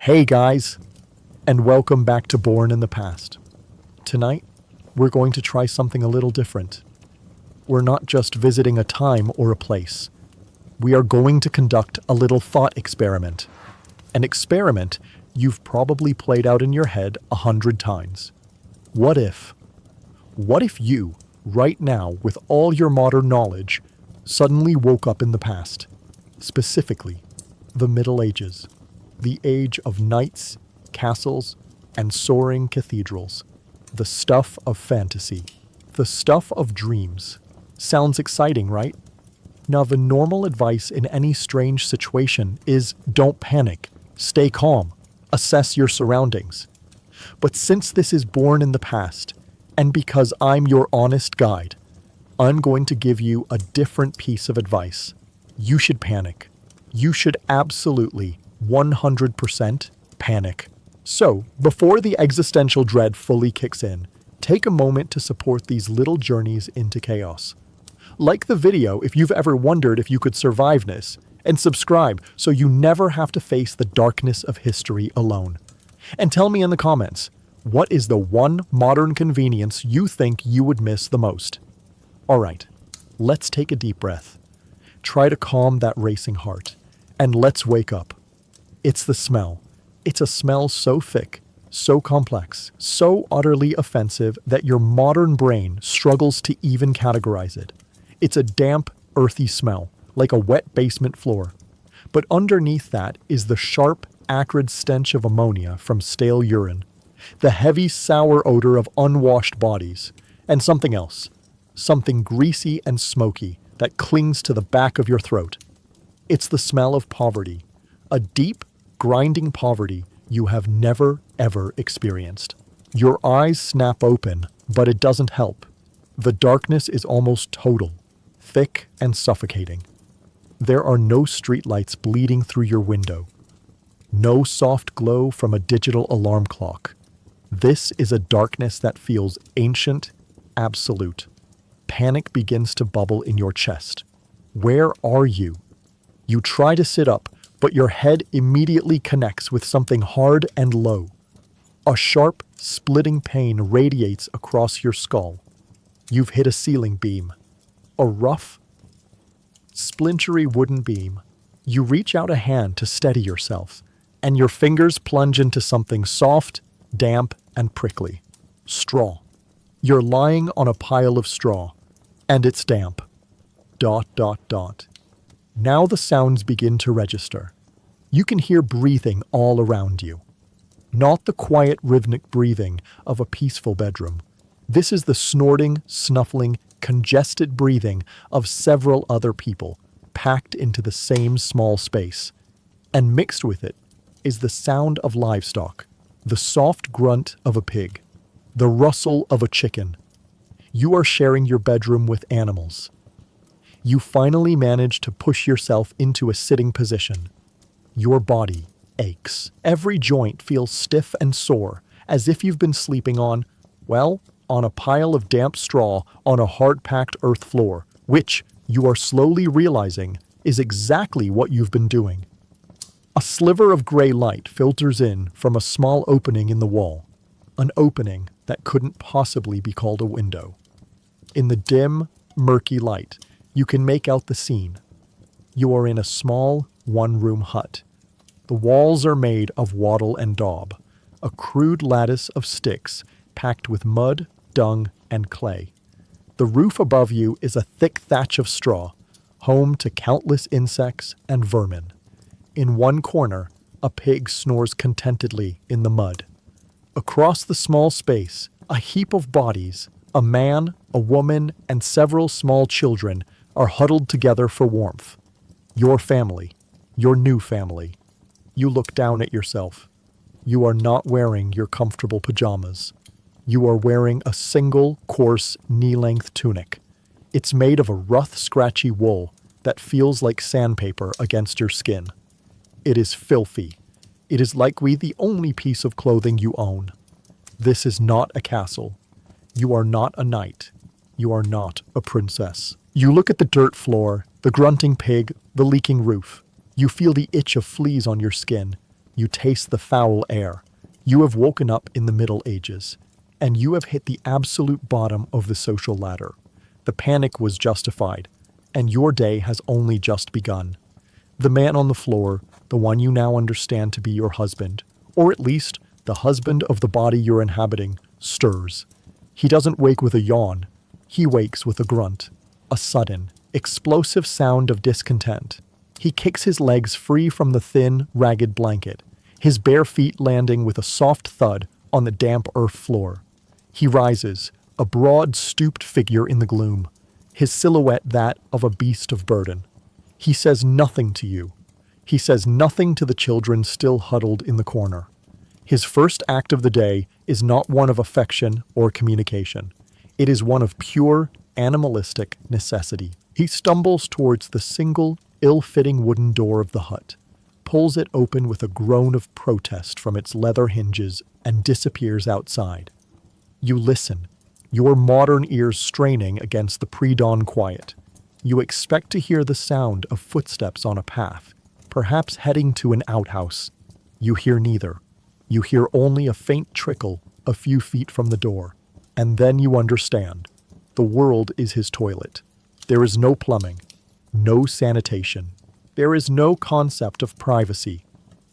Hey guys, and welcome back to Born in the Past. Tonight, we're going to try something a little different. We're not just visiting a time or a place. We are going to conduct a little thought experiment. An experiment you've probably played out in your head 100 times. What if? What if you, right now, with all your modern knowledge, suddenly woke up in the past? Specifically, the Middle Ages. The age of knights, castles, and soaring cathedrals. The stuff of fantasy. The stuff of dreams. Sounds exciting, right? Now, the normal advice in any strange situation is don't panic, stay calm, assess your surroundings. But since this is born in the past, and because I'm your honest guide, I'm going to give you a different piece of advice. You should panic. You should absolutely 100% panic. So, before the existential dread fully kicks in, take a moment to support these little journeys into chaos. Like the video if you've ever wondered if you could survive this, and subscribe so you never have to face the darkness of history alone. And tell me in the comments, what is the one modern convenience you think you would miss the most? Alright, let's take a deep breath. Try to calm that racing heart, and let's wake up. It's the smell. It's a smell so thick, so complex, so utterly offensive that your modern brain struggles to even categorize it. It's a damp, earthy smell, like a wet basement floor. But underneath that is the sharp, acrid stench of ammonia from stale urine, the heavy, sour odor of unwashed bodies, and something else, something greasy and smoky that clings to the back of your throat. It's the smell of poverty, a deep, grinding poverty you have never, ever experienced. Your eyes snap open, but it doesn't help. The darkness is almost total, thick and suffocating. There are no streetlights bleeding through your window. No soft glow from a digital alarm clock. This is a darkness that feels ancient, absolute. Panic begins to bubble in your chest. Where are you? You try to sit up, but your head immediately connects with something hard and low. A sharp, splitting pain radiates across your skull. You've hit a ceiling beam. A rough, splintery wooden beam. You reach out a hand to steady yourself, and your fingers plunge into something soft, damp, and prickly. Straw. You're lying on a pile of straw, and it's damp. ... Now the sounds begin to register. You can hear breathing all around you. Not the quiet rhythmic breathing of a peaceful bedroom. This is the snorting, snuffling, congested breathing of several other people, packed into the same small space. And mixed with it is the sound of livestock, the soft grunt of a pig, the rustle of a chicken. You are sharing your bedroom with animals. You finally manage to push yourself into a sitting position. Your body aches. Every joint feels stiff and sore, as if you've been sleeping on a pile of damp straw on a hard-packed earth floor, which, you are slowly realizing, is exactly what you've been doing. A sliver of gray light filters in from a small opening in the wall, an opening that couldn't possibly be called a window. In the dim, murky light, you can make out the scene. You are in a small, one-room hut. The walls are made of wattle and daub, a crude lattice of sticks packed with mud, dung, and clay. The roof above you is a thick thatch of straw, home to countless insects and vermin. In one corner, a pig snores contentedly in the mud. Across the small space, a heap of bodies, a man, a woman, and several small children are huddled together for warmth. Your family, your new family. You look down at yourself. You are not wearing your comfortable pajamas. You are wearing a single, coarse, knee-length tunic. It's made of a rough, scratchy wool that feels like sandpaper against your skin. It is filthy. It is likely the only piece of clothing you own. This is not a castle. You are not a knight. You are not a princess. You look at the dirt floor, the grunting pig, the leaking roof. You feel the itch of fleas on your skin. You taste the foul air. You have woken up in the Middle Ages, and you have hit the absolute bottom of the social ladder. The panic was justified, and your day has only just begun. The man on the floor, the one you now understand to be your husband, or at least the husband of the body you're inhabiting, stirs. He doesn't wake with a yawn. He wakes with a grunt, a sudden, explosive sound of discontent. He kicks his legs free from the thin, ragged blanket, his bare feet landing with a soft thud on the damp earth floor. He rises, a broad, stooped figure in the gloom, his silhouette that of a beast of burden. He says nothing to you. He says nothing to the children still huddled in the corner. His first act of the day is not one of affection or communication. It is one of pure, animalistic necessity. He stumbles towards the single, ill-fitting wooden door of the hut, pulls it open with a groan of protest from its leather hinges, and disappears outside. You listen, your modern ears straining against the pre-dawn quiet. You expect to hear the sound of footsteps on a path, perhaps heading to an outhouse. You hear neither. You hear only a faint trickle a few feet from the door. And then you understand. The world is his toilet. There is no plumbing, no sanitation. There is no concept of privacy.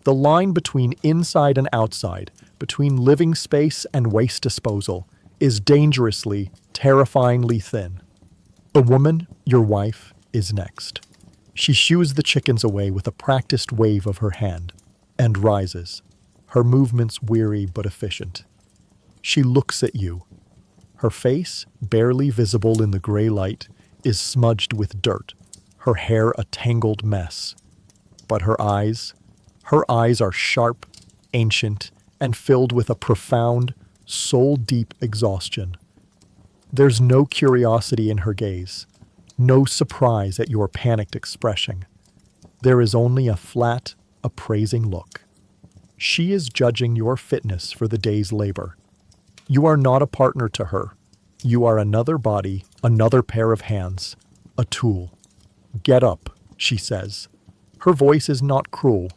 The line between inside and outside, between living space and waste disposal, is dangerously, terrifyingly thin. The woman, your wife, is next. She shoos the chickens away with a practiced wave of her hand, and rises, her movements weary but efficient. She looks at you. Her face, barely visible in the gray light, is smudged with dirt, her hair a tangled mess. But her eyes are sharp, ancient, and filled with a profound, soul-deep exhaustion. There's no curiosity in her gaze, no surprise at your panicked expression. There is only a flat, appraising look. She is judging your fitness for the day's labor. You are not a partner to her. You are another body, another pair of hands, a tool. Get up, she says. Her voice is not cruel,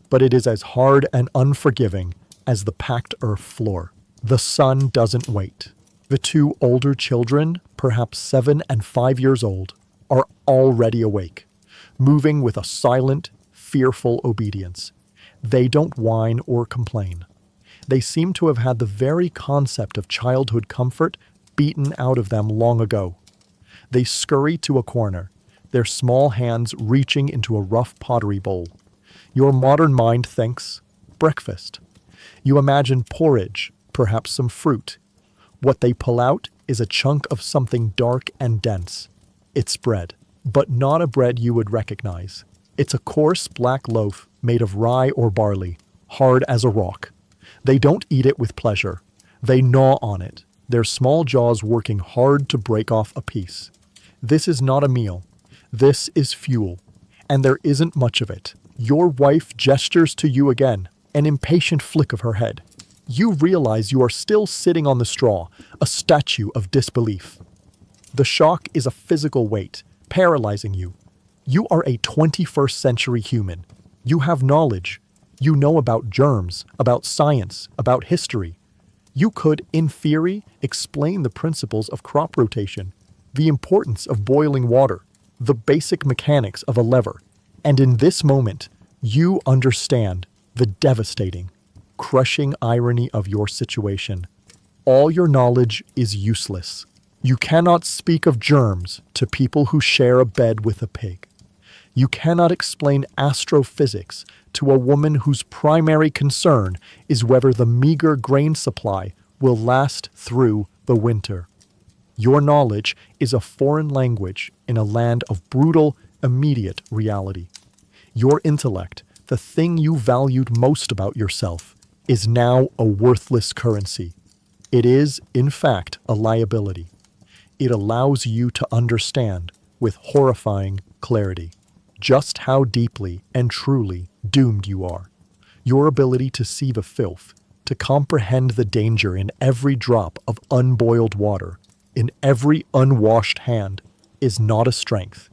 but it is as hard and unforgiving as the packed earth floor. The sun doesn't wait. The two older children, perhaps 7 and 5 years old, are already awake, moving with a silent, fearful obedience. They don't whine or complain. They seem to have had the very concept of childhood comfort beaten out of them long ago. They scurry to a corner, their small hands reaching into a rough pottery bowl. Your modern mind thinks, breakfast. You imagine porridge, perhaps some fruit. What they pull out is a chunk of something dark and dense. It's bread, but not a bread you would recognize. It's a coarse black loaf made of rye or barley, hard as a rock. They don't eat it with pleasure. They gnaw on it, their small jaws working hard to break off a piece. This is not a meal. This is fuel, and there isn't much of it. Your wife gestures to you again, an impatient flick of her head. You realize you are still sitting on the straw, a statue of disbelief. The shock is a physical weight, paralyzing you. You are a 21st century human. You have knowledge. You know about germs, about science, about history. You could, in theory, explain the principles of crop rotation, the importance of boiling water, the basic mechanics of a lever. And in this moment, you understand the devastating, crushing irony of your situation. All your knowledge is useless. You cannot speak of germs to people who share a bed with a pig. You cannot explain astrophysics to a woman whose primary concern is whether the meager grain supply will last through the winter. Your knowledge is a foreign language in a land of brutal, immediate reality. Your intellect, the thing you valued most about yourself, is now a worthless currency. It is, in fact, a liability. It allows you to understand, with horrifying clarity, just how deeply and truly doomed you are. Your ability to see the filth, to comprehend the danger in every drop of unboiled water, in every unwashed hand, is not a strength.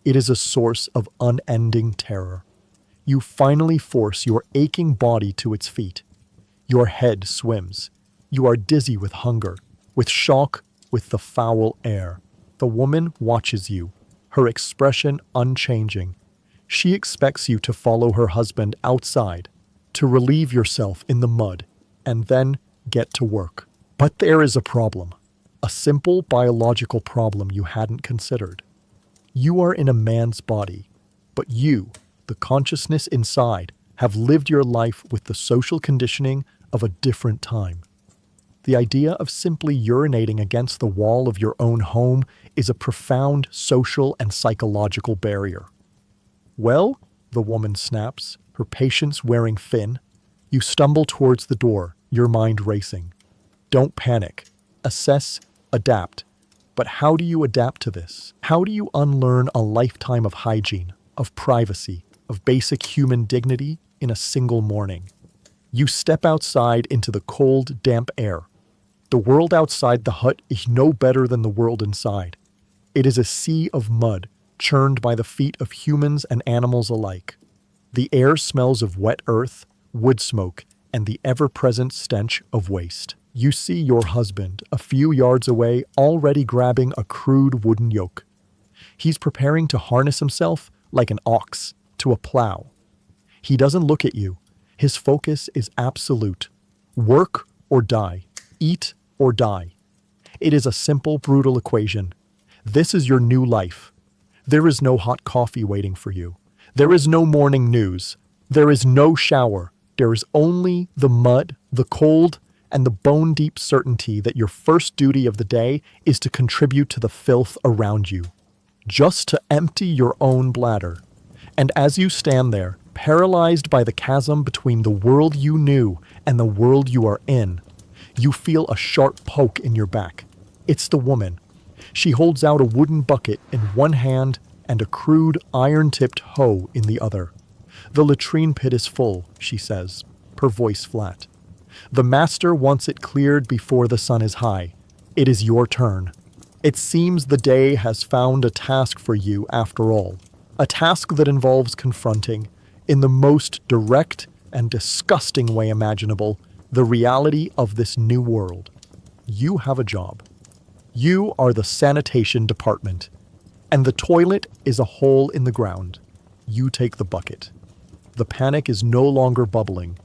It is a source of unending terror. You finally force your aching body to its feet. Your head swims. You are dizzy with hunger, with shock, with the foul air. The woman watches you, her expression unchanging. She expects you to follow her husband outside, to relieve yourself in the mud, and then get to work. But there is a problem. A simple biological problem you hadn't considered. You are in a man's body, but you, the consciousness inside, have lived your life with the social conditioning of a different time. The idea of simply urinating against the wall of your own home is a profound social and psychological barrier. Well, the woman snaps, her patience wearing thin. You stumble towards the door, your mind racing. Don't panic. Assess, adapt. But how do you adapt to this? How do you unlearn a lifetime of hygiene, of privacy, of basic human dignity in a single morning? You step outside into the cold, damp air. The world outside the hut is no better than the world inside. It is a sea of mud, churned by the feet of humans and animals alike. The air smells of wet earth, wood smoke, and the ever-present stench of waste. You see your husband, a few yards away, already grabbing a crude wooden yoke. He's preparing to harness himself like an ox to a plow. He doesn't look at you. His focus is absolute. Work or die. Eat or die. It is a simple, brutal equation. This is your new life. There is no hot coffee waiting for you. There is no morning news. There is no shower. There is only the mud, the cold, and the bone-deep certainty that your first duty of the day is to contribute to the filth around you. Just to empty your own bladder. And as you stand there, paralyzed by the chasm between the world you knew and the world you are in, you feel a sharp poke in your back. It's the woman. She holds out a wooden bucket in one hand and a crude, iron-tipped hoe in the other. The latrine pit is full, she says, her voice flat. The master wants it cleared before the sun is high. It is your turn. It seems the day has found a task for you after all. A task that involves confronting, in the most direct and disgusting way imaginable, the reality of this new world. You have a job. You are the sanitation department, and the toilet is a hole in the ground. You take the bucket. The panic is no longer bubbling.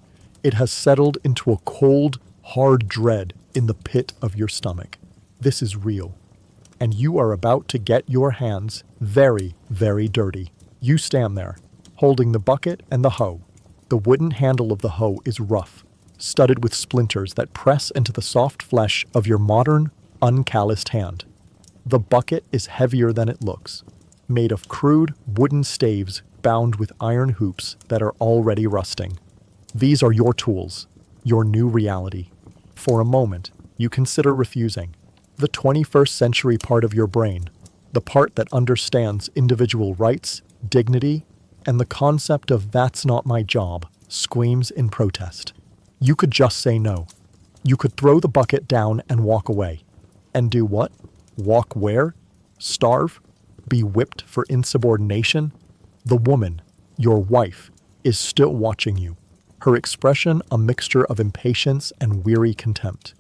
It has settled into a cold, hard dread in the pit of your stomach. This is real, and you are about to get your hands very, very dirty. You stand there, holding the bucket and the hoe. The wooden handle of the hoe is rough, studded with splinters that press into the soft flesh of your modern, uncalloused hand. The bucket is heavier than it looks, made of crude wooden staves bound with iron hoops that are already rusting. These are your tools, your new reality. For a moment, you consider refusing. The 21st century part of your brain, the part that understands individual rights, dignity, and the concept of "that's not my job," screams in protest. You could just say no. You could throw the bucket down and walk away. And do what? Walk where? Starve? Be whipped for insubordination? The woman, your wife, is still watching you. Her expression a mixture of impatience and weary contempt.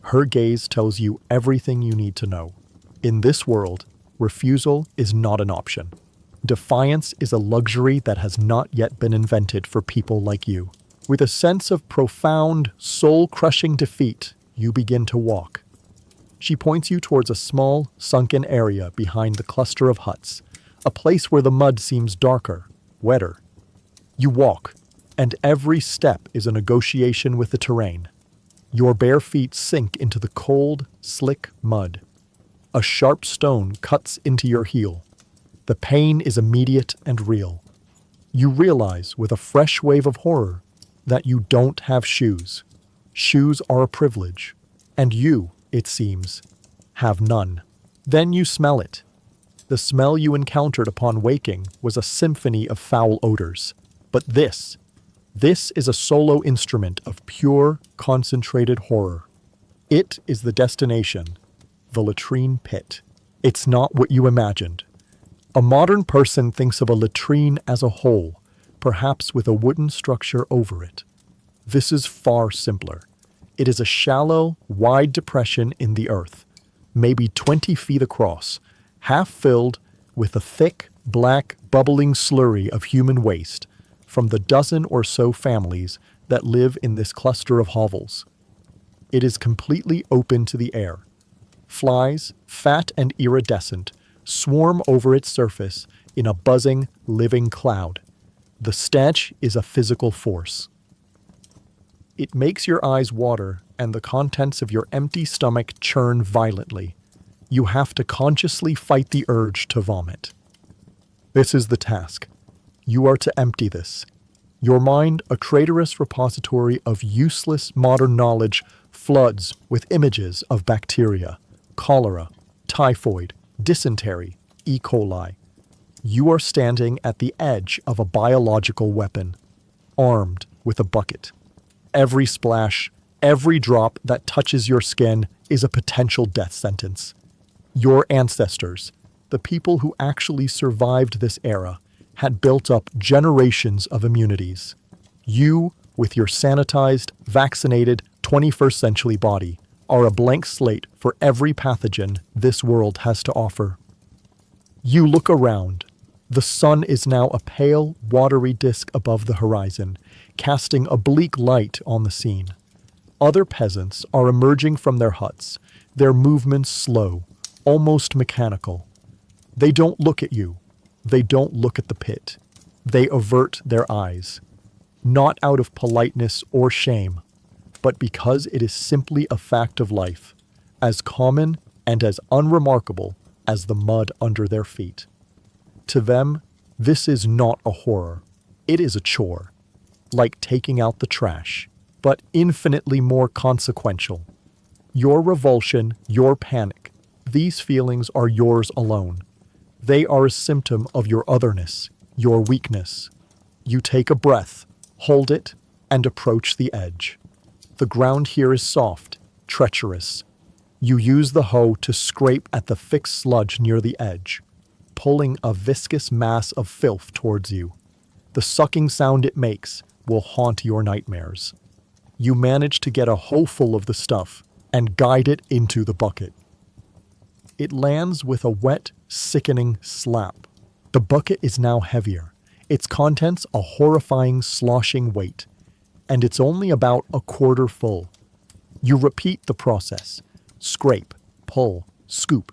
Her gaze tells you everything you need to know. In this world, refusal is not an option. Defiance is a luxury that has not yet been invented for people like you. With a sense of profound, soul-crushing defeat, you begin to walk. She points you towards a small, sunken area behind the cluster of huts, a place where the mud seems darker, wetter. You walk, and every step is a negotiation with the terrain. Your bare feet sink into the cold, slick mud. A sharp stone cuts into your heel. The pain is immediate and real. You realize, with a fresh wave of horror, that you don't have shoes. Shoes are a privilege, and you, it seems, have none. Then you smell it. The smell you encountered upon waking was a symphony of foul odors. But this is a solo instrument of pure, concentrated horror. It is the destination, the latrine pit. It's not what you imagined. A modern person thinks of a latrine as a hole, perhaps with a wooden structure over it. This is far simpler. It is a shallow, wide depression in the earth, maybe 20 feet across, half filled with a thick, black, bubbling slurry of human waste from the dozen or so families that live in this cluster of hovels. It is completely open to the air. Flies, fat and iridescent, swarm over its surface in a buzzing, living cloud. The stench is a physical force. It makes your eyes water and the contents of your empty stomach churn violently. You have to consciously fight the urge to vomit. This is the task. You are to empty this. Your mind, a traitorous repository of useless modern knowledge, floods with images of bacteria, cholera, typhoid, dysentery, E. coli. You are standing at the edge of a biological weapon, armed with a bucket. Every splash, every drop that touches your skin is a potential death sentence. Your ancestors, the people who actually survived this era, had built up generations of immunities. You, with your sanitized, vaccinated 21st century body, are a blank slate for every pathogen this world has to offer. You look around. The sun is now a pale, watery disk above the horizon, casting a bleak light on the scene. Other peasants are emerging from their huts, their movements slow, almost mechanical. They don't look at you. They don't look at the pit. They avert their eyes, not out of politeness or shame, but because it is simply a fact of life, as common and as unremarkable as the mud under their feet. To them, this is not a horror. It is a chore, like taking out the trash, but infinitely more consequential. Your revulsion, your panic, these feelings are yours alone. They are a symptom of your otherness, your weakness. You take a breath, hold it, and approach the edge. The ground here is soft, treacherous. You use the hoe to scrape at the thick sludge near the edge, pulling a viscous mass of filth towards you. The sucking sound it makes will haunt your nightmares. You manage to get a hoe full of the stuff and guide it into the bucket. It lands with a wet, sickening slap. The bucket is now heavier, its contents a horrifying, sloshing weight, and it's only about a quarter full. You repeat the process. Scrape, pull, scoop.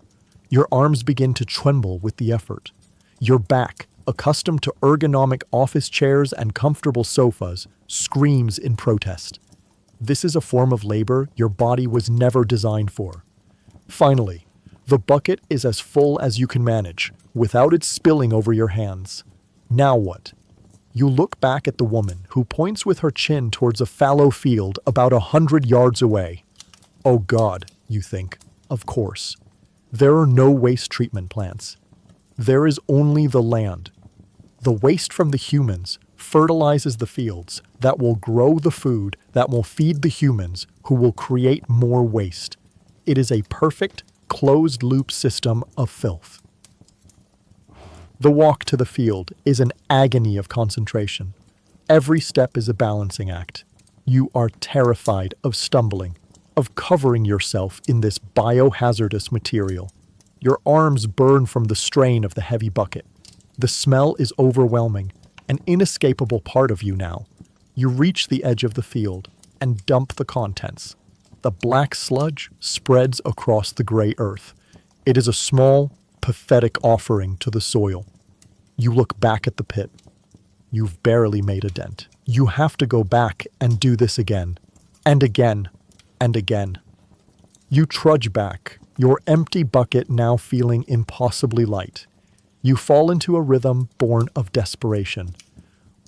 Your arms begin to tremble with the effort. Your back, accustomed to ergonomic office chairs and comfortable sofas, screams in protest. This is a form of labor your body was never designed for. Finally, the bucket is as full as you can manage, without it spilling over your hands. Now what? You look back at the woman, who points with her chin towards a fallow field about 100 yards away. Oh God, you think, of course. There are no waste treatment plants. There is only the land. The waste from the humans fertilizes the fields that will grow the food that will feed the humans who will create more waste. It is a perfect, closed-loop system of filth. The walk to the field is an agony of concentration. Every step is a balancing act. You are terrified of stumbling, of covering yourself in this biohazardous material. Your arms burn from the strain of the heavy bucket. The smell is overwhelming, an inescapable part of you now. You reach the edge of the field and dump the contents. The black sludge spreads across the gray earth. It is a small, pathetic offering to the soil. You look back at the pit. You've barely made a dent. You have to go back and do this again, and again, and again. You trudge back, your empty bucket now feeling impossibly light. You fall into a rhythm born of desperation.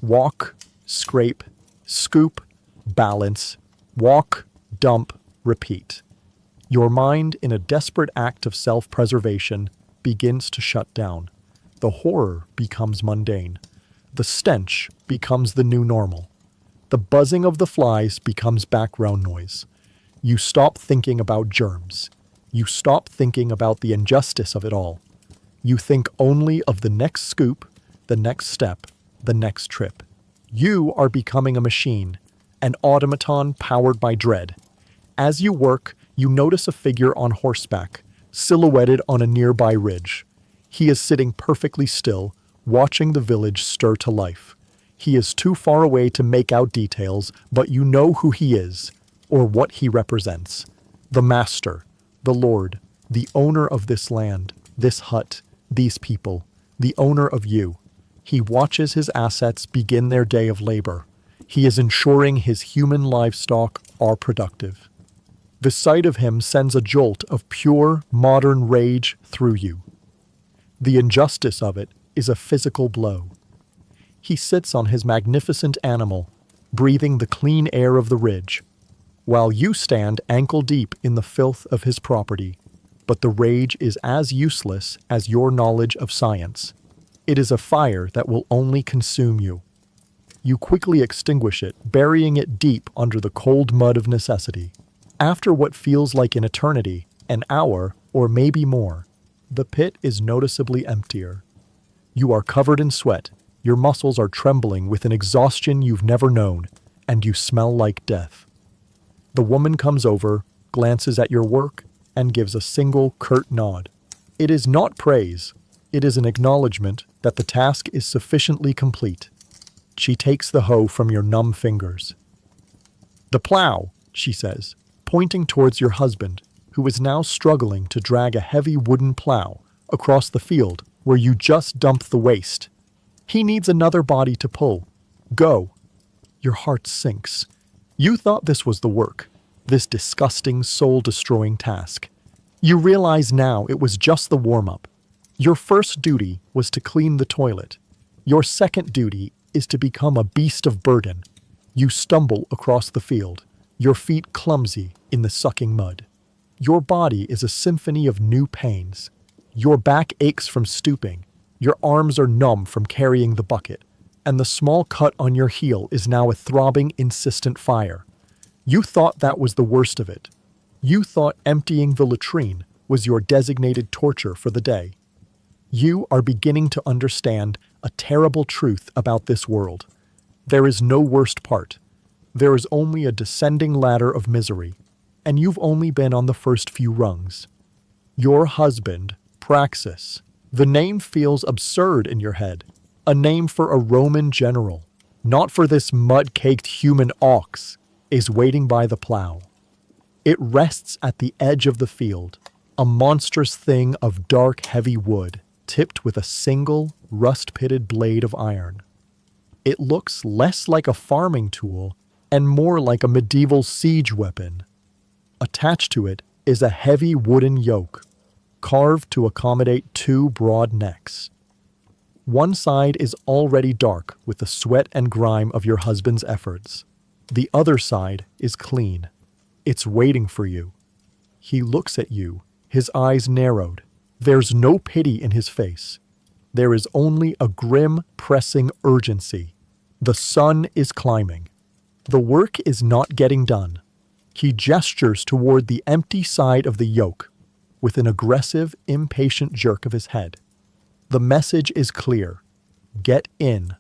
Walk, scrape, scoop, balance, walk, dump, repeat. Your mind, in a desperate act of self-preservation, begins to shut down. The horror becomes mundane. The stench becomes the new normal. The buzzing of the flies becomes background noise. You stop thinking about germs. You stop thinking about the injustice of it all. You think only of the next scoop, the next step, the next trip. You are becoming a machine, an automaton powered by dread. As you work, you notice a figure on horseback, silhouetted on a nearby ridge. He is sitting perfectly still, watching the village stir to life. He is too far away to make out details, but you know who he is, or what he represents. The master, the lord, the owner of this land, this hut, these people, the owner of you. He watches his assets begin their day of labor. He is ensuring his human livestock are productive. The sight of him sends a jolt of pure, modern rage through you. The injustice of it is a physical blow. He sits on his magnificent animal, breathing the clean air of the ridge, while you stand ankle-deep in the filth of his property. But the rage is as useless as your knowledge of science. It is a fire that will only consume you. You quickly extinguish it, burying it deep under the cold mud of necessity. After what feels like an eternity, an hour, or maybe more, the pit is noticeably emptier. You are covered in sweat, your muscles are trembling with an exhaustion you've never known, and you smell like death. The woman comes over, glances at your work, and gives a single curt nod. It is not praise, it is an acknowledgement that the task is sufficiently complete. She takes the hoe from your numb fingers. "The plow," she says, pointing towards your husband, who is now struggling to drag a heavy wooden plow across the field where you just dumped the waste. He needs another body to pull. Go. Your heart sinks. You thought this was the work, this disgusting, soul-destroying task. You realize now it was just the warm-up. Your first duty was to clean the toilet. Your second duty is to become a beast of burden. You stumble across the field, your feet clumsy in the sucking mud. Your body is a symphony of new pains. Your back aches from stooping, your arms are numb from carrying the bucket, and the small cut on your heel is now a throbbing, insistent fire. You thought that was the worst of it. You thought emptying the latrine was your designated torture for the day. You are beginning to understand a terrible truth about this world. There is no worst part. There is only a descending ladder of misery, and you've only been on the first few rungs. Your husband, Praxis, the name feels absurd in your head, a name for a Roman general, not for this mud-caked human ox, is waiting by the plow. It rests at the edge of the field, a monstrous thing of dark, heavy wood, tipped with a single, rust-pitted blade of iron. It looks less like a farming tool and more like a medieval siege weapon. Attached to it is a heavy wooden yoke, carved to accommodate two broad necks. One side is already dark with the sweat and grime of your husband's efforts. The other side is clean. It's waiting for you. He looks at you, his eyes narrowed. There's no pity in his face. There is only a grim, pressing urgency. The sun is climbing. The work is not getting done. He gestures toward the empty side of the yoke with an aggressive, impatient jerk of his head. The message is clear. Get in.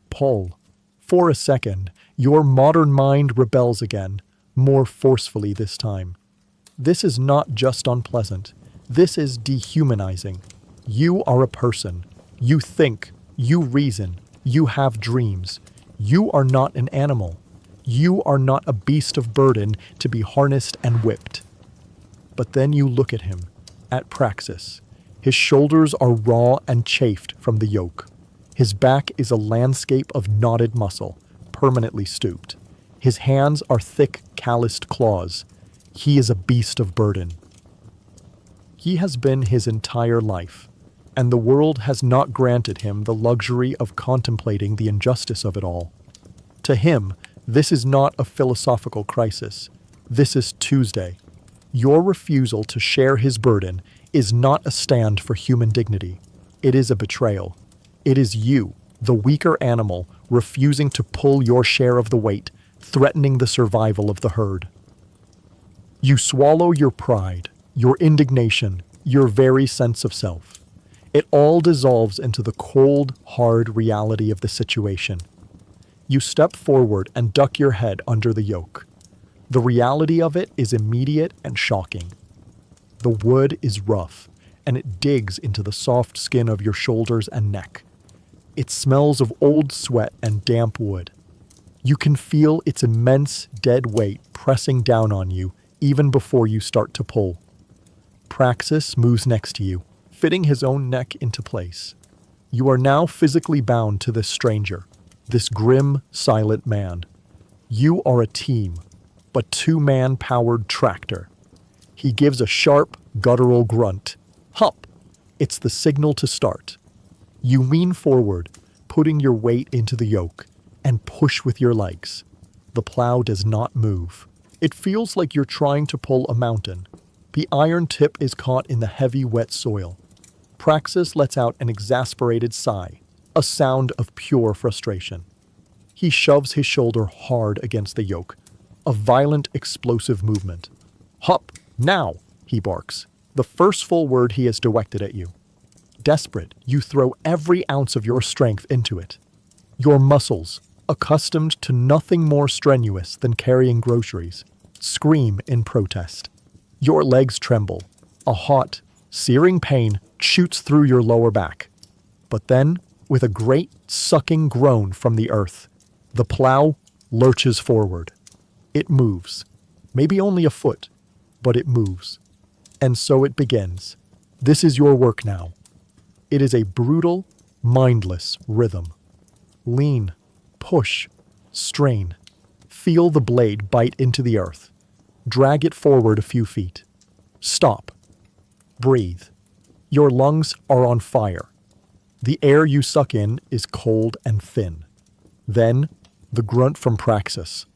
Pull. For a second, your modern mind rebels again, more forcefully this time. This is not just unpleasant. This is dehumanizing. You are a person. You think. You reason. You have dreams. You are not an animal. You are not a beast of burden to be harnessed and whipped. But then you look at him, at Praxis. His shoulders are raw and chafed from the yoke. His back is a landscape of knotted muscle, permanently stooped. His hands are thick, calloused claws. He is a beast of burden. He has been his entire life, and the world has not granted him the luxury of contemplating the injustice of it all. To him, this is not a philosophical crisis. This is Tuesday. Your refusal to share his burden is not a stand for human dignity. It is a betrayal. It is you, the weaker animal, refusing to pull your share of the weight, threatening the survival of the herd. You swallow your pride, your indignation, your very sense of self. It all dissolves into the cold, hard reality of the situation. You step forward and duck your head under the yoke. The reality of it is immediate and shocking. The wood is rough, and it digs into the soft skin of your shoulders and neck. It smells of old sweat and damp wood. You can feel its immense dead weight pressing down on you even before you start to pull. Praxis moves next to you, fitting his own neck into place. You are now physically bound to this stranger, this grim, silent man. You are a team, but two-man-powered tractor. He gives a sharp, guttural grunt. Hup! It's the signal to start. You lean forward, putting your weight into the yoke, and push with your legs. The plow does not move. It feels like you're trying to pull a mountain. The iron tip is caught in the heavy, wet soil. Praxis lets out an exasperated sigh, a sound of pure frustration. He shoves his shoulder hard against the yoke, a violent, explosive movement. Hup! Now! He barks, the first full word he has directed at you. Desperate, you throw every ounce of your strength into it. Your muscles, accustomed to nothing more strenuous than carrying groceries, scream in protest. Your legs tremble. A hot, searing pain shoots through your lower back. But then, with a great, sucking groan from the earth, the plow lurches forward. It moves. Maybe only a foot, but it moves. And so it begins. This is your work now. It is a brutal, mindless rhythm. Lean, push, strain. Feel the blade bite into the earth. Drag it forward a few feet. Stop. Breathe. Your lungs are on fire. The air you suck in is cold and thin. Then, the grunt from Praxis.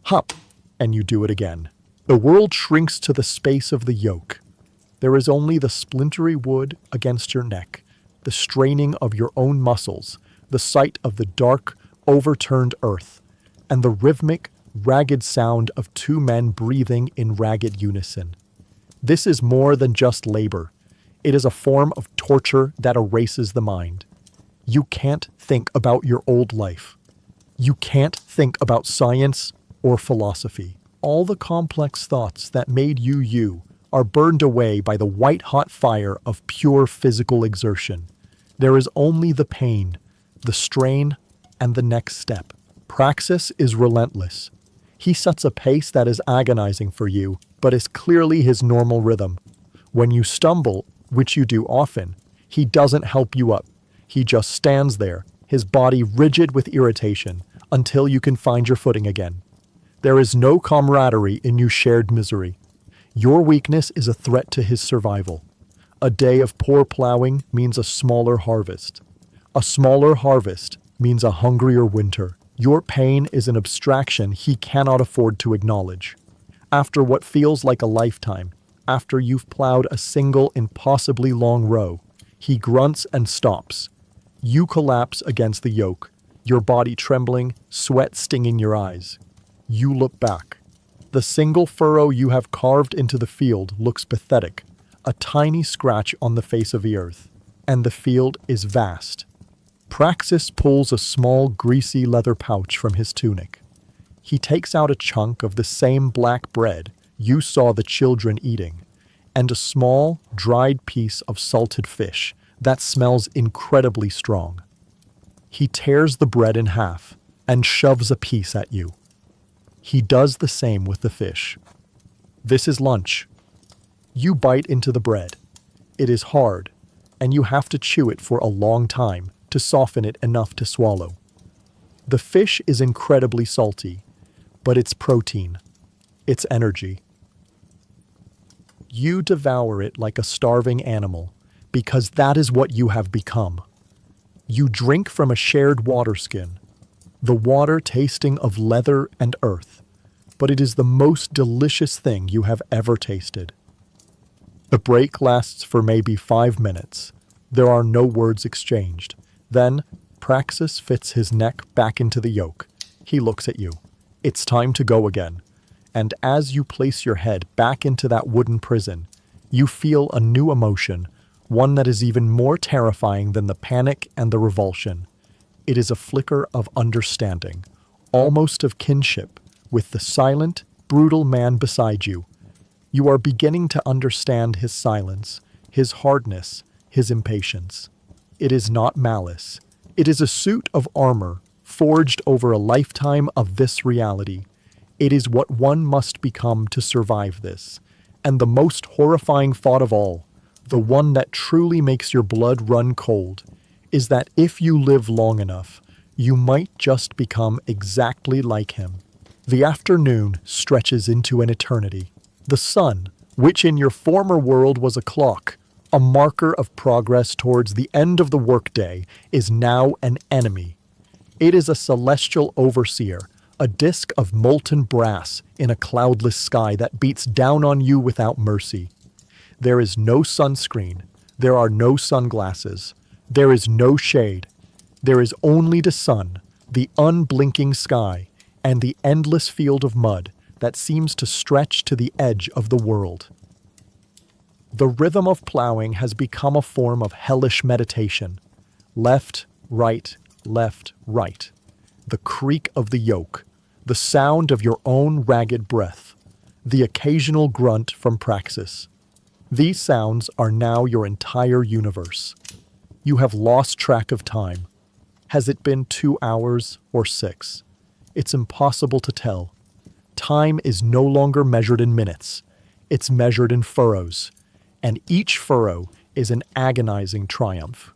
Hup, and you do it again. The world shrinks to the space of the yoke. There is only the splintery wood against your neck, the straining of your own muscles, the sight of the dark, overturned earth, and the rhythmic, ragged sound of two men breathing in ragged unison. This is more than just labor. It is a form of torture that erases the mind. You can't think about your old life. You can't think about science or philosophy. All the complex thoughts that made you you are burned away by the white-hot fire of pure physical exertion. There is only the pain, the strain, and the next step. Praxis is relentless. He sets a pace that is agonizing for you, but is clearly his normal rhythm. When you stumble, which you do often, he doesn't help you up. He just stands there, his body rigid with irritation, until you can find your footing again. There is no camaraderie in your shared misery. Your weakness is a threat to his survival. A day of poor plowing means a smaller harvest. A smaller harvest means a hungrier winter. Your pain is an abstraction he cannot afford to acknowledge. After what feels like a lifetime, after you've plowed a single impossibly long row, he grunts and stops. You collapse against the yoke, your body trembling, sweat stinging your eyes. You look back. The single furrow you have carved into the field looks pathetic, a tiny scratch on the face of the earth, and the field is vast. Praxis pulls a small, greasy leather pouch from his tunic. He takes out a chunk of the same black bread you saw the children eating, and a small, dried piece of salted fish that smells incredibly strong. He tears the bread in half and shoves a piece at you. He does the same with the fish. This is lunch. You bite into the bread. It is hard, and you have to chew it for a long time to soften it enough to swallow. The fish is incredibly salty, but it's protein. It's energy. You devour it like a starving animal, because that is what you have become. You drink from a shared water skin, the water tasting of leather and earth, but it is the most delicious thing you have ever tasted. The break lasts for maybe 5 minutes. There are no words exchanged. Then, Praxis fits his neck back into the yoke. He looks at you. It's time to go again. And as you place your head back into that wooden prison, you feel a new emotion, one that is even more terrifying than the panic and the revulsion. It is a flicker of understanding, almost of kinship, with the silent, brutal man beside you. You are beginning to understand his silence, his hardness, his impatience. It is not malice. It is a suit of armor forged over a lifetime of this reality. It is what one must become to survive this. And the most horrifying thought of all, the one that truly makes your blood run cold, is that if you live long enough, you might just become exactly like him. The afternoon stretches into an eternity. The sun, which in your former world was a clock, a marker of progress towards the end of the workday, is now an enemy. It is a celestial overseer, a disk of molten brass in a cloudless sky that beats down on you without mercy. There is no sunscreen. There are no sunglasses. There is no shade. There is only the sun, the unblinking sky, and the endless field of mud that seems to stretch to the edge of the world. The rhythm of plowing has become a form of hellish meditation. Left, right, left, right. The creak of the yoke, the sound of your own ragged breath, the occasional grunt from praxis. These sounds are now your entire universe. You have lost track of time. Has it been 2 hours or 6? It's impossible to tell. Time is no longer measured in minutes. It's measured in furrows, and each furrow is an agonizing triumph.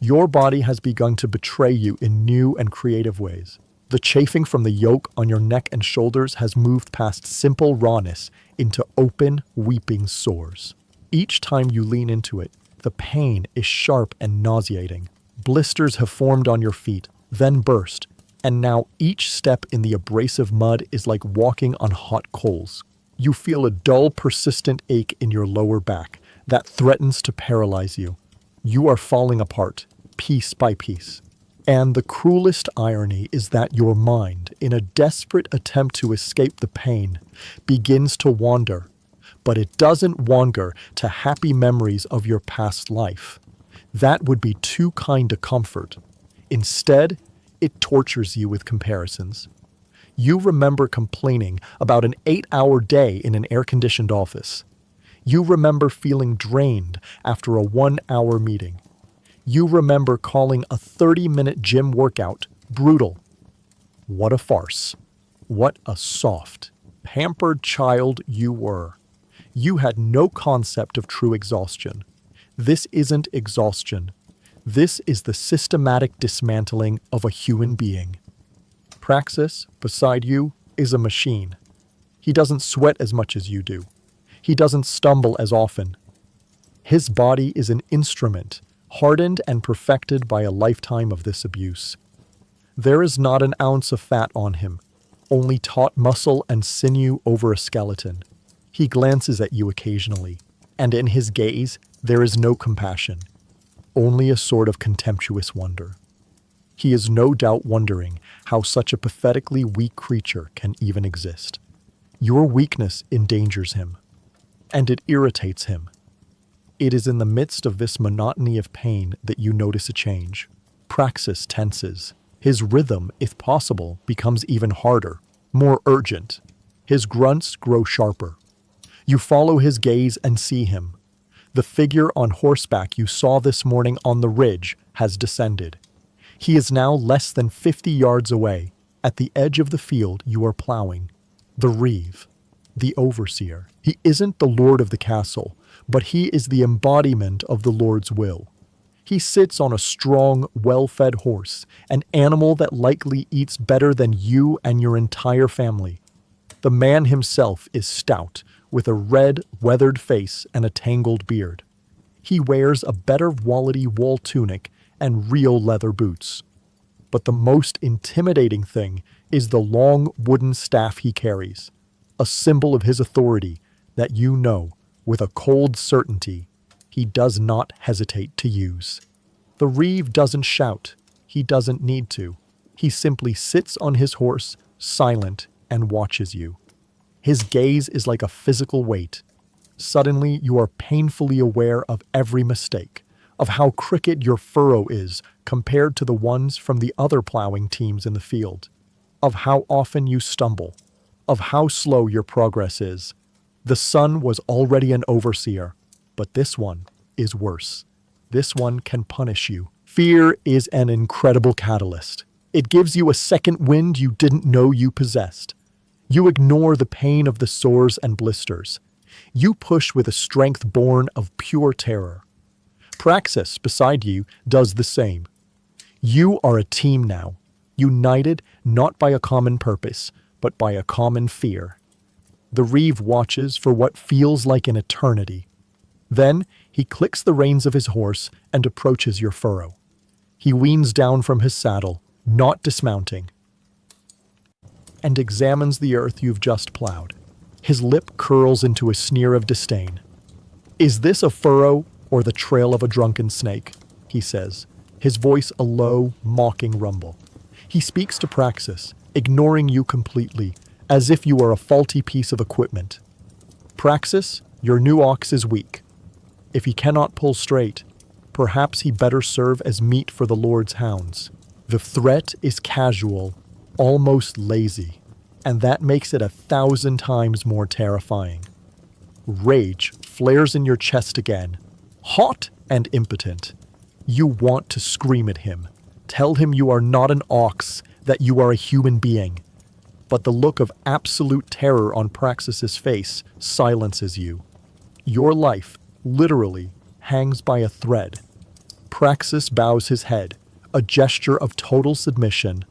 Your body has begun to betray you in new and creative ways. The chafing from the yoke on your neck and shoulders has moved past simple rawness into open, weeping sores. Each time you lean into it, the pain is sharp and nauseating. Blisters have formed on your feet, then burst, and now each step in the abrasive mud is like walking on hot coals. You feel a dull, persistent ache in your lower back that threatens to paralyze you. You are falling apart, piece by piece. And the cruelest irony is that your mind, in a desperate attempt to escape the pain, begins to wander. But it doesn't wander to happy memories of your past life. That would be too kind a comfort. Instead, it tortures you with comparisons. You remember complaining about an 8-hour day in an air-conditioned office. You remember feeling drained after a 1-hour meeting. You remember calling a 30-minute gym workout brutal. What a farce. What a soft, pampered child you were. You had no concept of true exhaustion. This isn't exhaustion. This is the systematic dismantling of a human being. Praxis, beside you, is a machine. He doesn't sweat as much as you do. He doesn't stumble as often. His body is an instrument, hardened and perfected by a lifetime of this abuse. There is not an ounce of fat on him, only taut muscle and sinew over a skeleton. He glances at you occasionally, and in his gaze there is no compassion, only a sort of contemptuous wonder. He is no doubt wondering how such a pathetically weak creature can even exist. Your weakness endangers him, and it irritates him. It is in the midst of this monotony of pain that you notice a change. Praxis tenses. His rhythm, if possible, becomes even harder, more urgent. His grunts grow sharper. You follow his gaze and see him. The figure on horseback you saw this morning on the ridge has descended. He is now less than 50 yards away, at the edge of the field you are plowing. The reeve, the overseer. He isn't the lord of the castle, but he is the embodiment of the Lord's will. He sits on a strong, well-fed horse, an animal that likely eats better than you and your entire family. The man himself is stout, with a red, weathered face and a tangled beard. He wears a better quality wool tunic and real leather boots. But the most intimidating thing is the long wooden staff he carries, a symbol of his authority that you know, with a cold certainty, he does not hesitate to use. The reeve doesn't shout. He doesn't need to. He simply sits on his horse, silent, and watches you. His gaze is like a physical weight. Suddenly, you are painfully aware of every mistake, of how crooked your furrow is compared to the ones from the other plowing teams in the field. of how often you stumble, of how slow your progress is. The sun was already an overseer, but this one is worse. This one can punish you. Fear is an incredible catalyst. It gives you a second wind you didn't know you possessed. You ignore the pain of the sores and blisters. You push with a strength born of pure terror. Praxis, beside you, does the same. You are a team now, united not by a common purpose, but by a common fear. The Reeve watches for what feels like an eternity. Then he clicks the reins of his horse and approaches your furrow. He weans down from his saddle, not dismounting, and examines the earth you've just plowed. His lip curls into a sneer of disdain. "Is this a furrow or the trail of a drunken snake?" he says, his voice a low, mocking rumble. He speaks to Praxis, ignoring you completely, as if you are a faulty piece of equipment. "Praxis, your new ox is weak. If he cannot pull straight, perhaps he better serve as meat for the Lord's hounds." The threat is casual, almost lazy, and that makes it 1,000 times more terrifying. Rage flares in your chest again, hot and impotent. You want to scream at him, tell him you are not an ox, that you are a human being. But the look of absolute terror on Praxis's face silences you. Your life, literally, hangs by a thread. Praxis bows his head, a gesture of total submission.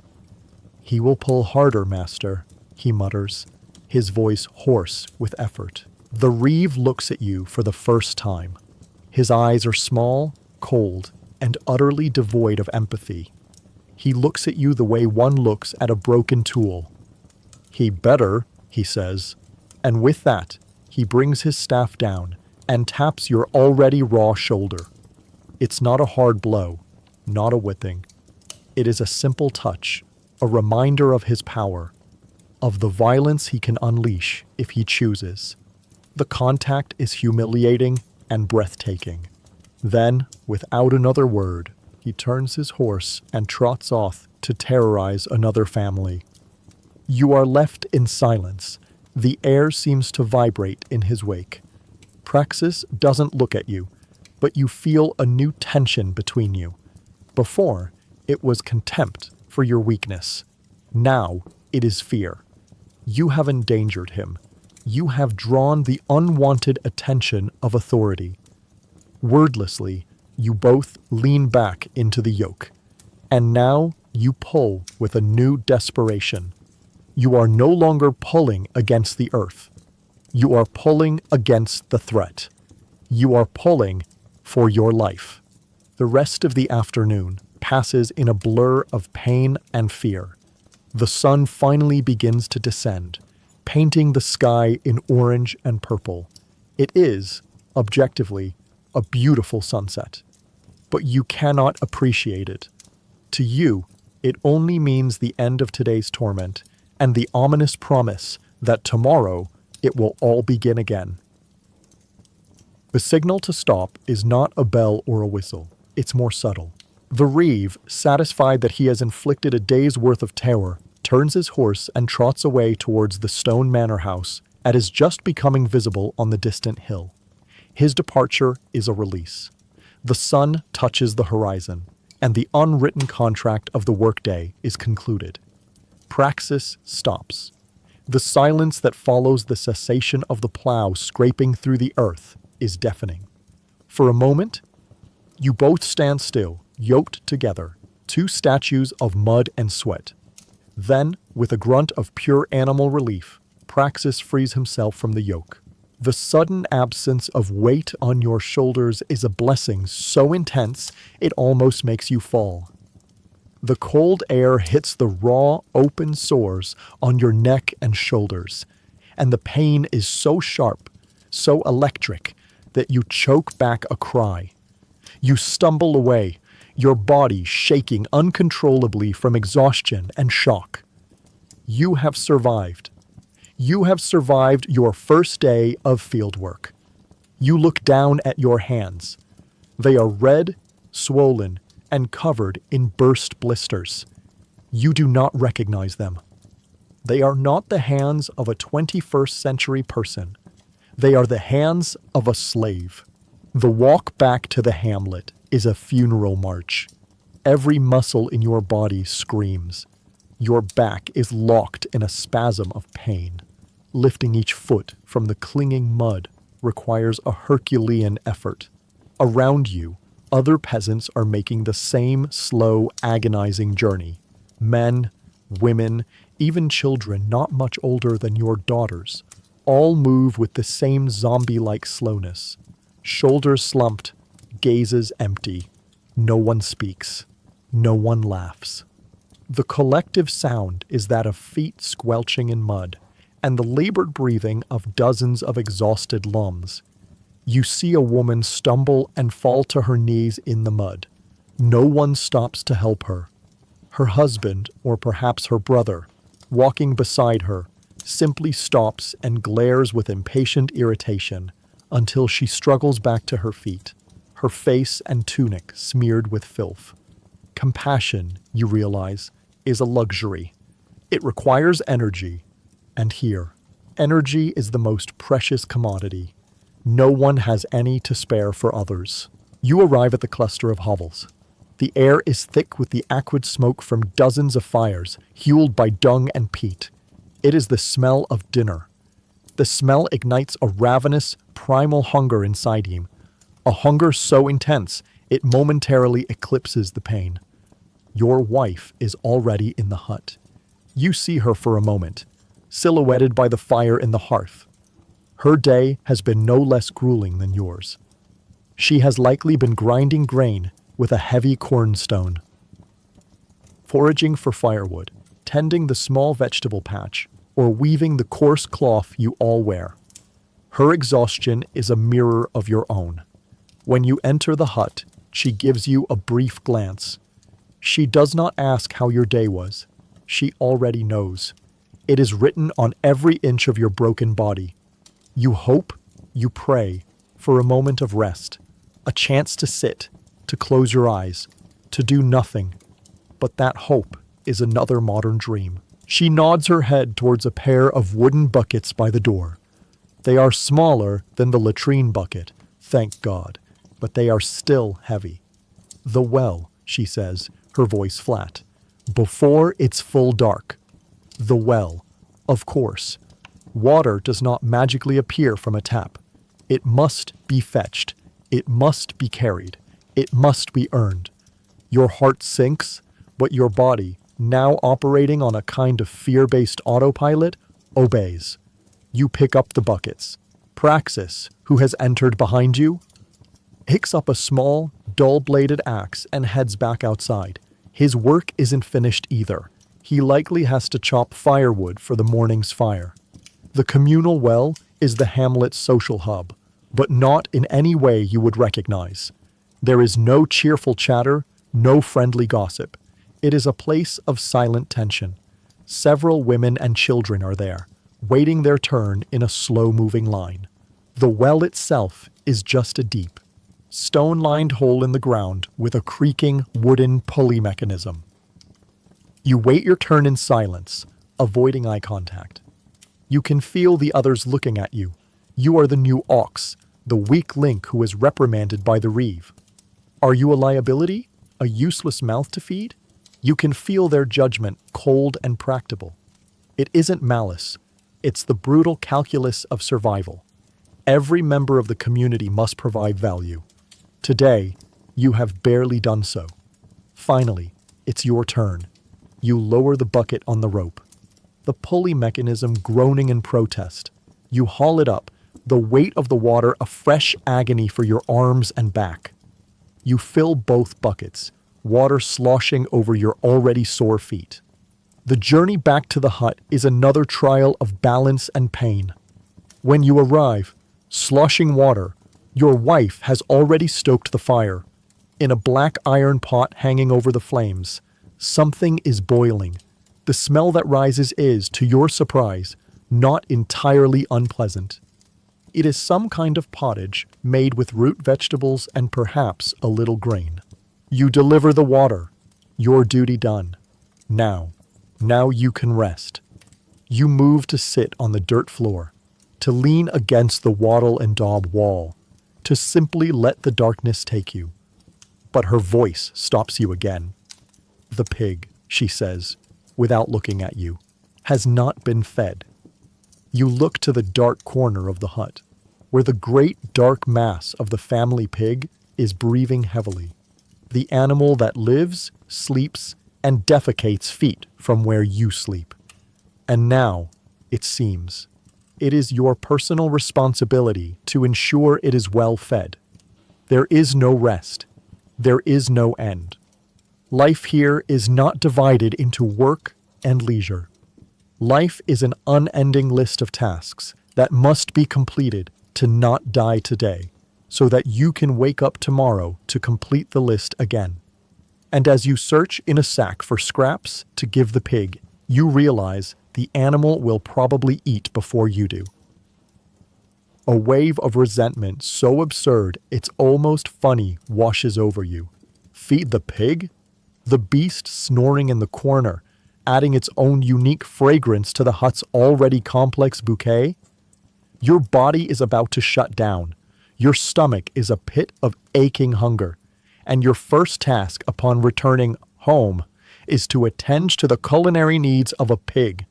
"He will pull harder, master," he mutters, his voice hoarse with effort. The Reeve looks at you for the first time. His eyes are small, cold, and utterly devoid of empathy. He looks at you the way one looks at a broken tool. "He better," he says, and with that, he brings his staff down and taps your already raw shoulder. It's not a hard blow, not a whipping. It is a simple touch, a reminder of his power, of the violence he can unleash if he chooses. The contact is humiliating and breathtaking. Then, without another word, he turns his horse and trots off to terrorize another family. You are left in silence. The air seems to vibrate in his wake. Praxis doesn't look at you, but you feel a new tension between you. Before, it was contempt for your weakness. Now, it is fear. You have endangered him. You have drawn the unwanted attention of authority. Wordlessly, you both lean back into the yoke. And now you pull with a new desperation. You are no longer pulling against the earth. You are pulling against the threat. You are pulling for your life. The rest of the afternoon passes in a blur of pain and fear. The sun finally begins to descend, painting the sky in orange and purple. It is, objectively, a beautiful sunset. But you cannot appreciate it. To you, it only means the end of today's torment and the ominous promise that tomorrow it will all begin again. The signal to stop is not a bell or a whistle. It's more subtle. The Reeve, satisfied that he has inflicted a day's worth of terror, turns his horse and trots away towards the stone manor house that is just becoming visible on the distant hill. His departure is a release. The sun touches the horizon, and the unwritten contract of the workday is concluded. Praxis stops. The silence that follows the cessation of the plow scraping through the earth is deafening. For a moment, you both stand still, yoked together, two statues of mud and sweat. Then, with a grunt of pure animal relief, Praxis frees himself from the yoke. The sudden absence of weight on your shoulders is a blessing so intense it almost makes you fall. The cold air hits the raw, open sores on your neck and shoulders, and the pain is so sharp, so electric, that you choke back a cry. You stumble away, your body shaking uncontrollably from exhaustion and shock. You have survived. You have survived your first day of fieldwork. You look down at your hands. They are red, swollen, and covered in burst blisters. You do not recognize them. They are not the hands of a 21st century person. They are the hands of a slave. The walk back to the hamlet is a funeral march. Every muscle in your body screams. Your back is locked in a spasm of pain. Lifting each foot from the clinging mud requires a Herculean effort. Around you, other peasants are making the same slow, agonizing journey. Men, women, even children not much older than your daughters, all move with the same zombie-like slowness. Shoulders slumped, gazes empty. No one speaks. No one laughs. The collective sound is that of feet squelching in mud, and the labored breathing of dozens of exhausted lungs. You see a woman stumble and fall to her knees in the mud. No one stops to help her. Her husband, or perhaps her brother, walking beside her, simply stops and glares with impatient irritation until she struggles back to her feet, her face and tunic smeared with filth. Compassion, you realize, is a luxury. It requires energy, and here, energy is the most precious commodity. No one has any to spare for others. You arrive at the cluster of hovels. The air is thick with the acrid smoke from dozens of fires, fueled by dung and peat. It is the smell of dinner. The smell ignites a ravenous, primal hunger inside him, a hunger so intense it momentarily eclipses the pain. Your wife is already in the hut. You see her for a moment, silhouetted by the fire in the hearth. Her day has been no less grueling than yours. She has likely been grinding grain with a heavy cornstone, foraging for firewood, tending the small vegetable patch, or weaving the coarse cloth you all wear. Her exhaustion is a mirror of your own. When you enter the hut, she gives you a brief glance. She does not ask how your day was. She already knows. It is written on every inch of your broken body. You hope, you pray, for a moment of rest, a chance to sit, to close your eyes, to do nothing. But that hope is another modern dream. She nods her head towards a pair of wooden buckets by the door. They are smaller than the latrine bucket, thank God, but they are still heavy. The well, she says, her voice flat. Before it's full dark. The well, of course. Water does not magically appear from a tap. It must be fetched. It must be carried. It must be earned. Your heart sinks, but your body, now operating on a kind of fear-based autopilot, obeys. You pick up the buckets. Praxis, who has entered behind you, picks up a small, dull-bladed axe and heads back outside. His work isn't finished either. He likely has to chop firewood for the morning's fire. The communal well is the hamlet's social hub, but not in any way you would recognize. There is no cheerful chatter, no friendly gossip. It is a place of silent tension. Several women and children are there, waiting their turn in a slow-moving line. The well itself is just a deep, stone-lined hole in the ground with a creaking wooden pulley mechanism. You wait your turn in silence, avoiding eye contact. You can feel the others looking at you. You are the new ox, the weak link who is reprimanded by the reeve. Are you a liability? A useless mouth to feed? You can feel their judgment, cold and practical. It isn't malice. It's the brutal calculus of survival. Every member of the community must provide value. Today, you have barely done so. Finally, it's your turn. You lower the bucket on the rope. The pulley mechanism groaning in protest. You haul it up, the weight of the water a fresh agony for your arms and back. You fill both buckets, water sloshing over your already sore feet. The journey back to the hut is another trial of balance and pain. When you arrive, sloshing water, your wife has already stoked the fire. In a black iron pot hanging over the flames, something is boiling. The smell that rises is, to your surprise, not entirely unpleasant. It is some kind of pottage made with root vegetables and perhaps a little grain. You deliver the water. Your duty done. Now you can rest. You move to sit on the dirt floor, to lean against the wattle and daub wall, to simply let the darkness take you. But her voice stops you again. The pig, she says, without looking at you, has not been fed. You look to the dark corner of the hut, where the great dark mass of the family pig is breathing heavily. The animal that lives, sleeps, and defecates feet from where you sleep. And now, it seems, it is your personal responsibility to ensure it is well fed. There is no rest. There is no end. Life here is not divided into work and leisure. Life is an unending list of tasks that must be completed to not die today, so that you can wake up tomorrow to complete the list again. And as you search in a sack for scraps to give the pig, you realize the animal will probably eat before you do. A wave of resentment so absurd it's almost funny washes over you. Feed the pig? The beast snoring in the corner, adding its own unique fragrance to the hut's already complex bouquet? Your body is about to shut down. Your stomach is a pit of aching hunger, and your first task upon returning home is to attend to the culinary needs of a pig.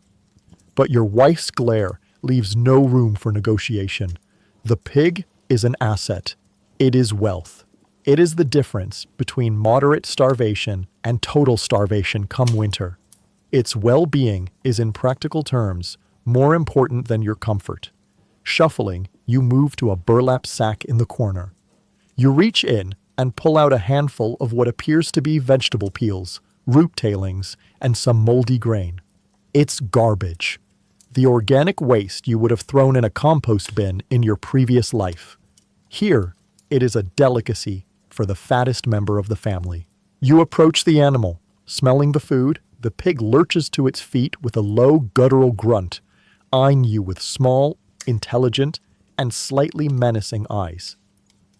But your wife's glare leaves no room for negotiation. The pig is an asset. It is wealth. It is the difference between moderate starvation and total starvation come winter. Its well-being is, in practical terms, more important than your comfort. Shuffling, you move to a burlap sack in the corner. You reach in and pull out a handful of what appears to be vegetable peels, root tailings, and some moldy grain. It's garbage. The organic waste you would have thrown in a compost bin in your previous life. Here, it is a delicacy for the fattest member of the family. You approach the animal. Smelling the food, the pig lurches to its feet with a low guttural grunt, eyeing you with small, intelligent, and slightly menacing eyes.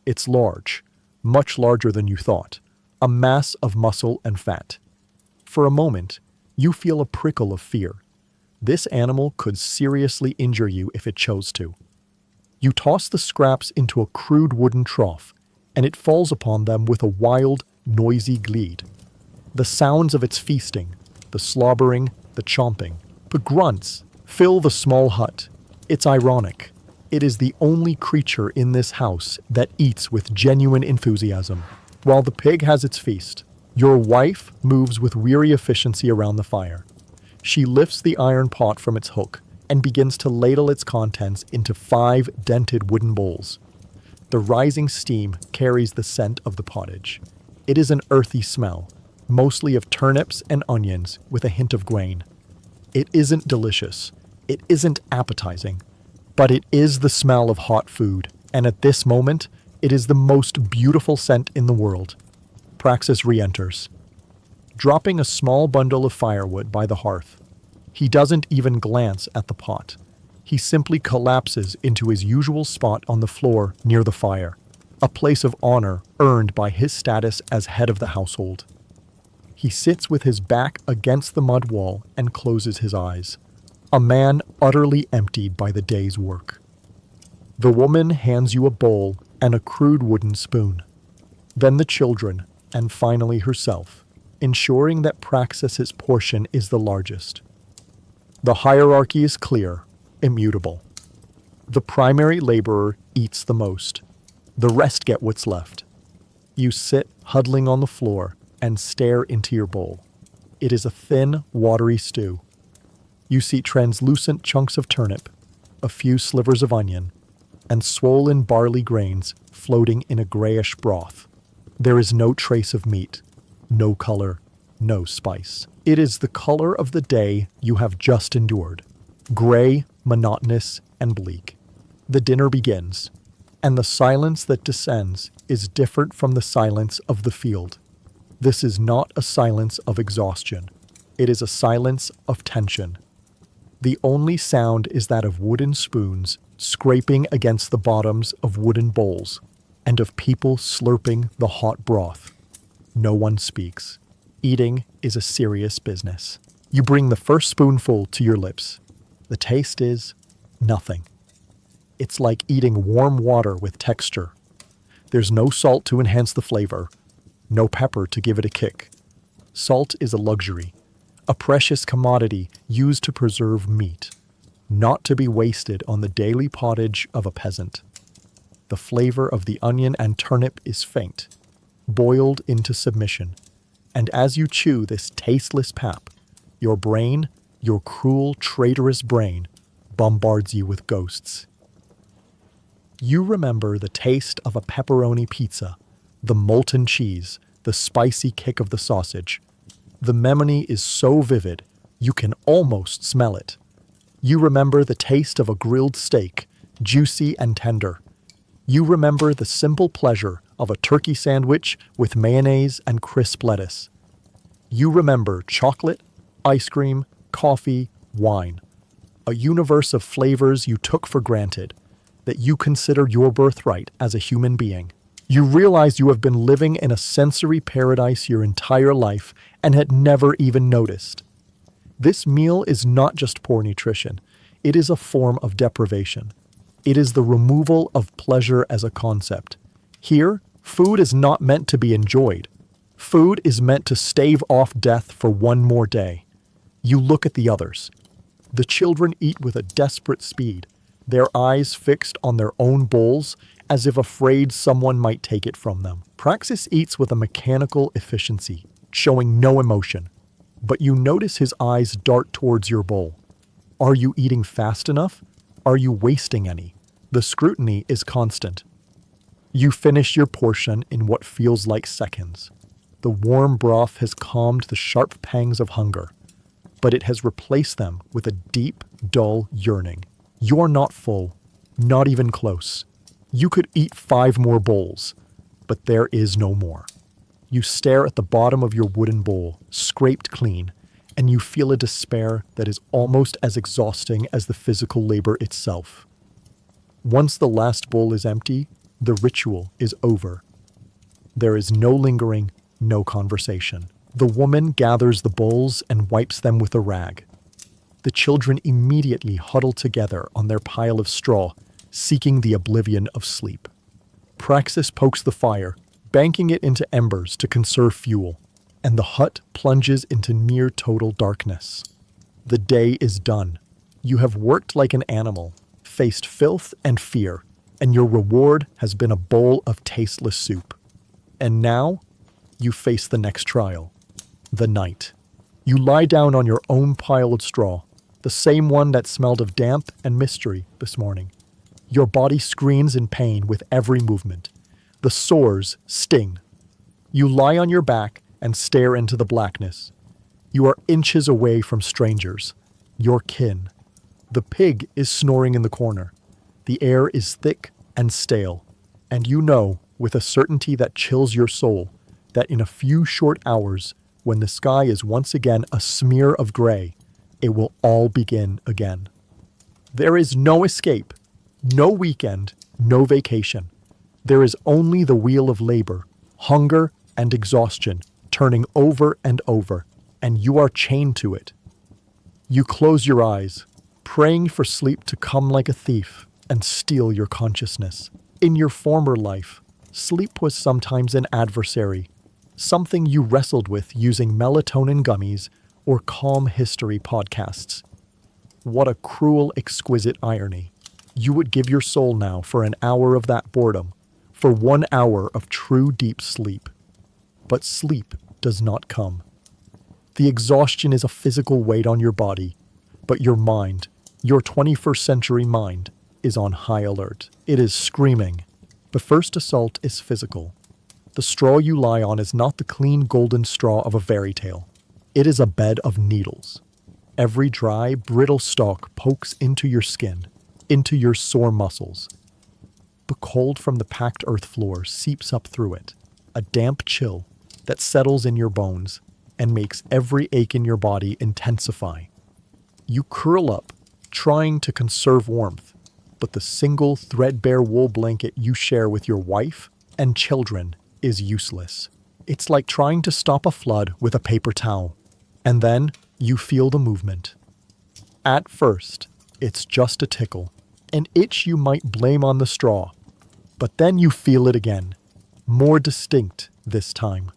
It's large, much larger than you thought, a mass of muscle and fat. For a moment, you feel a prickle of fear. This animal could seriously injure you if it chose to. You toss the scraps into a crude wooden trough, and it falls upon them with a wild, noisy glee. The sounds of its feasting, the slobbering, the chomping, the grunts, fill the small hut. It's ironic. It is the only creature in this house that eats with genuine enthusiasm. While the pig has its feast, your wife moves with weary efficiency around the fire. She lifts the iron pot from its hook and begins to ladle its contents into 5 dented wooden bowls. The rising steam carries the scent of the pottage. It is an earthy smell, mostly of turnips and onions with a hint of grain. It isn't delicious. It isn't appetizing. But it is the smell of hot food, and at this moment, it is the most beautiful scent in the world. Praxis re-enters, dropping a small bundle of firewood by the hearth. He doesn't even glance at the pot. He simply collapses into his usual spot on the floor near the fire, a place of honor earned by his status as head of the household. He sits with his back against the mud wall and closes his eyes, a man utterly emptied by the day's work. The woman hands you a bowl and a crude wooden spoon, then the children, and finally herself, ensuring that Praxis's portion is the largest. The hierarchy is clear, immutable. The primary laborer eats the most. The rest get what's left. You sit huddling on the floor and stare into your bowl. It is a thin, watery stew. You see translucent chunks of turnip, a few slivers of onion, and swollen barley grains floating in a grayish broth. There is no trace of meat, no color, no spice. It is the color of the day you have just endured, gray, monotonous, and bleak. The dinner begins, and the silence that descends is different from the silence of the field. This is not a silence of exhaustion. It is a silence of tension. The only sound is that of wooden spoons scraping against the bottoms of wooden bowls, and of people slurping the hot broth. No one speaks. Eating is a serious business. You bring the first spoonful to your lips. The taste is nothing. It's like eating warm water with texture. There's no salt to enhance the flavor, no pepper to give it a kick. Salt is a luxury, a precious commodity used to preserve meat, not to be wasted on the daily pottage of a peasant. The flavor of the onion and turnip is faint, boiled into submission, and as you chew this tasteless pap, your brain, your cruel, traitorous brain, bombards you with ghosts. You remember the taste of a pepperoni pizza, the molten cheese, the spicy kick of the sausage. The memory is so vivid, you can almost smell it. You remember the taste of a grilled steak, juicy and tender. You remember the simple pleasure of a turkey sandwich with mayonnaise and crisp lettuce. You remember chocolate, ice cream, coffee, wine. A universe of flavors you took for granted, that you consider your birthright as a human being. You realize you have been living in a sensory paradise your entire life and had never even noticed. This meal is not just poor nutrition. It is a form of deprivation. It is the removal of pleasure as a concept. Here, food is not meant to be enjoyed. Food is meant to stave off death for one more day. You look at the others. The children eat with a desperate speed, their eyes fixed on their own bowls as if afraid someone might take it from them. Praxis eats with a mechanical efficiency, showing no emotion. But you notice his eyes dart towards your bowl. Are you eating fast enough? Are you wasting any? The scrutiny is constant. You finish your portion in what feels like seconds. The warm broth has calmed the sharp pangs of hunger, but it has replaced them with a deep, dull yearning. You're not full, not even close. You could eat 5 more bowls, but there is no more. You stare at the bottom of your wooden bowl, scraped clean, and you feel a despair that is almost as exhausting as the physical labor itself. Once the last bowl is empty, the ritual is over. There is no lingering, no conversation. The woman gathers the bowls and wipes them with a rag. The children immediately huddle together on their pile of straw, seeking the oblivion of sleep. Praxis pokes the fire, banking it into embers to conserve fuel, and the hut plunges into near total darkness. The day is done. You have worked like an animal, faced filth and fear, and your reward has been a bowl of tasteless soup. And now, you face the next trial, the night. You lie down on your own pile of straw, the same one that smelled of damp and mystery this morning. Your body screams in pain with every movement. The sores sting. You lie on your back and stare into the blackness. You are inches away from strangers, your kin. The pig is snoring in the corner. The air is thick and stale, and you know, with a certainty that chills your soul, that in a few short hours, when the sky is once again a smear of gray, it will all begin again. There is no escape, no weekend, no vacation. There is only the wheel of labor, hunger, and exhaustion, turning over and over, and you are chained to it. You close your eyes, praying for sleep to come like a thief and steal your consciousness. In your former life, sleep was sometimes an adversary, something you wrestled with using melatonin gummies or calm history podcasts. What a cruel, exquisite irony. You would give your soul now for an hour of that boredom, for 1 hour of true deep sleep. But sleep does not come. The exhaustion is a physical weight on your body, but your mind, your 21st century mind, is on high alert. It is screaming. The first assault is physical. The straw you lie on is not the clean golden straw of a fairy tale. It is a bed of needles. Every dry, brittle stalk pokes into your skin, into your sore muscles. The cold from the packed earth floor seeps up through it, a damp chill that settles in your bones and makes every ache in your body intensify. You curl up, trying to conserve warmth, but the single threadbare wool blanket you share with your wife and children is useless. It's like trying to stop a flood with a paper towel. And then you feel the movement. At first, It's just a tickle, an itch you might blame on the straw. But then you feel it again, more distinct this time.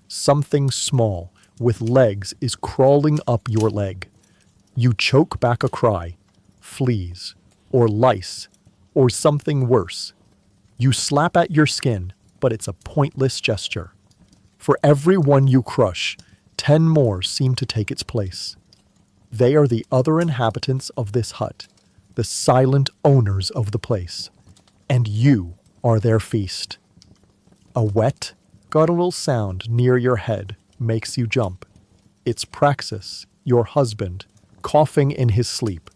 Something small, with legs, is crawling up your leg. You choke back a cry. Fleas, or lice, or something worse. You slap at your skin, but it's a pointless gesture. For every one you crush, 10 more seem to take its place. They are the other inhabitants of this hut, the silent owners of the place, and you are their feast. A wet, guttural sound near your head makes you jump. It's Praxis, your husband, coughing in his sleep,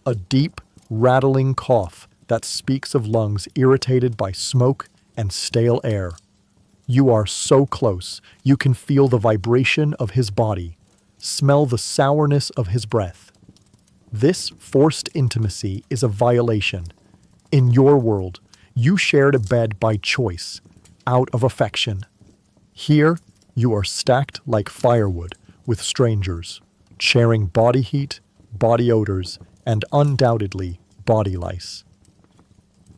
a deep, rattling cough that speaks of lungs irritated by smoke and stale air. You are so close, you can feel the vibration of his body, smell the sourness of his breath. This forced intimacy is a violation. In your world, you shared a bed by choice, out of affection. Here, you are stacked like firewood with strangers, sharing body heat, body odors, and undoubtedly body lice.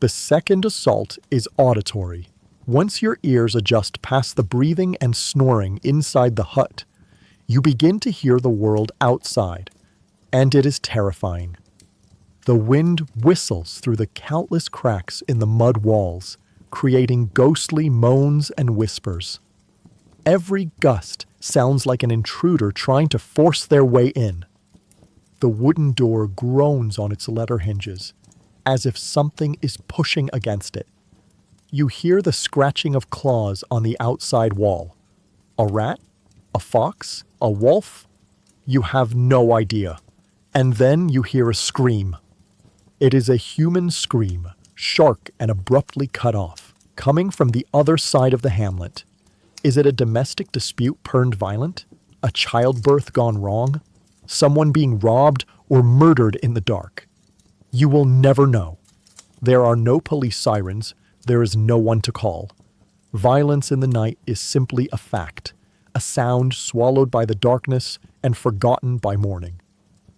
The second assault is auditory. Once your ears adjust past the breathing and snoring inside the hut, you begin to hear the world outside, and it is terrifying. The wind whistles through the countless cracks in the mud walls, creating ghostly moans and whispers. Every gust sounds like an intruder trying to force their way in. The wooden door groans on its leather hinges, as if something is pushing against it. You hear the scratching of claws on the outside wall. A rat? A fox? A wolf? You have no idea. And then you hear a scream. It is a human scream, sharp and abruptly cut off, coming from the other side of the hamlet. Is it a domestic dispute turned violent? A childbirth gone wrong? Someone being robbed or murdered in the dark? You will never know. There are no police sirens. There is no one to call. Violence in the night is simply a fact, a sound swallowed by the darkness and forgotten by morning.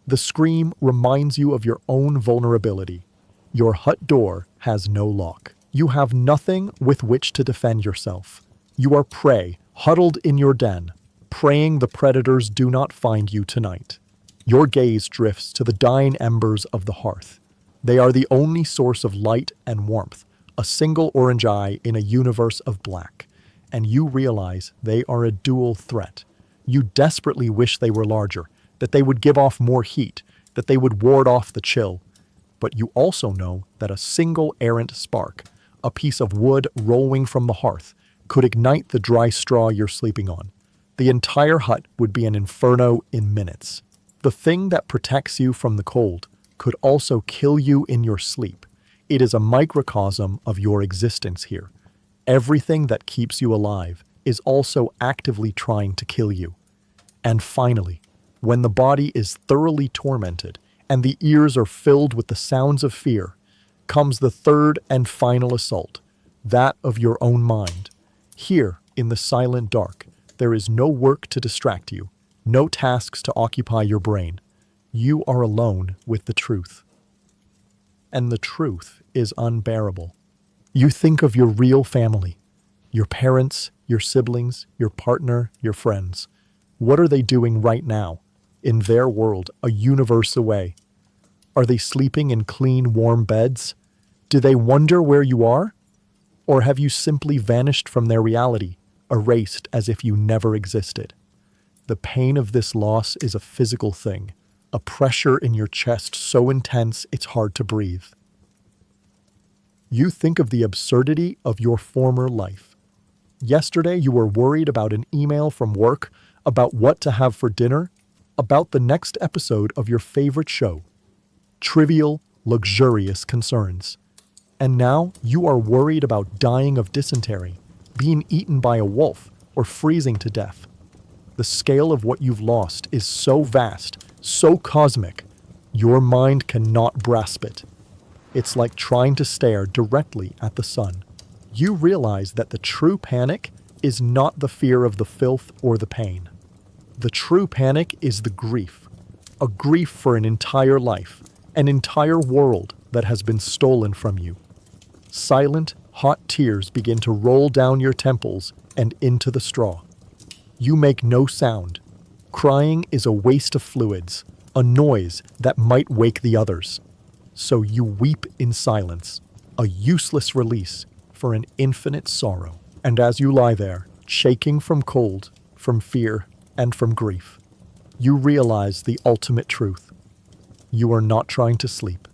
The scream reminds you of your own vulnerability. Your hut door has no lock. You have nothing with which to defend yourself. You are prey, huddled in your den, praying the predators do not find you tonight. Your gaze drifts to the dying embers of the hearth. They are the only source of light and warmth, a single orange eye in a universe of black, and you realize they are a dual threat. You desperately wish they were larger, that they would give off more heat, that they would ward off the chill. But you also know that a single errant spark, a piece of wood rolling from the hearth, could ignite the dry straw you're sleeping on. The entire hut would be an inferno in minutes. The thing that protects you from the cold could also kill you in your sleep. It is a microcosm of your existence here. Everything that keeps you alive is also actively trying to kill you. And finally, when the body is thoroughly tormented and the ears are filled with the sounds of fear, comes the third and final assault, that of your own mind. Here, in the silent dark, there is no work to distract you, no tasks to occupy your brain. You are alone with the truth. And the truth is unbearable. You think of your real family, your parents, your siblings, your partner, your friends. What are they doing right now, in their world, a universe away? Are they sleeping in clean, warm beds? Do they wonder where you are? Or have you simply vanished from their reality, erased as if you never existed? The pain of this loss is a physical thing, a pressure in your chest so intense it's hard to breathe. You think of the absurdity of your former life. Yesterday you were worried about an email from work, about what to have for dinner, about the next episode of your favorite show. Trivial, luxurious concerns. And now you are worried about dying of dysentery, being eaten by a wolf, or freezing to death. The scale of what you've lost is so vast, so cosmic, your mind cannot grasp it. It's like trying to stare directly at the sun. You realize that the true panic is not the fear of the filth or the pain. The true panic is the grief, a grief for an entire life, An entire world that has been stolen from you. Silent, hot tears begin to roll down your temples and into the straw. You make no sound. Crying is a waste of fluids, a noise that might wake the others. So you weep in silence, a useless release for an infinite sorrow. And as you lie there, shaking from cold, from fear, and from grief, you realize the ultimate truth. You are not trying to sleep.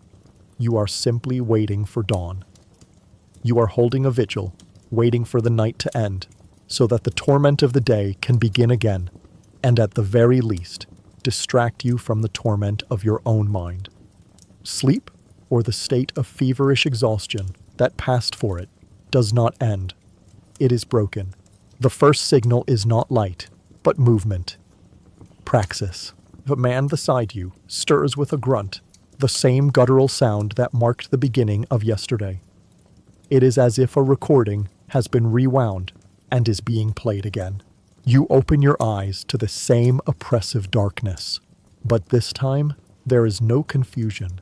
You are simply waiting for dawn. You are holding a vigil, waiting for the night to end, so that the torment of the day can begin again, and at the very least, distract you from the torment of your own mind. Sleep, or the state of feverish exhaustion that passed for it, does not end. It is broken. The first signal is not light, but movement. Praxis. The man beside you stirs with a grunt, the same guttural sound that marked the beginning of yesterday. It is as if a recording has been rewound and is being played again. You open your eyes to the same oppressive darkness, but this time there is no confusion.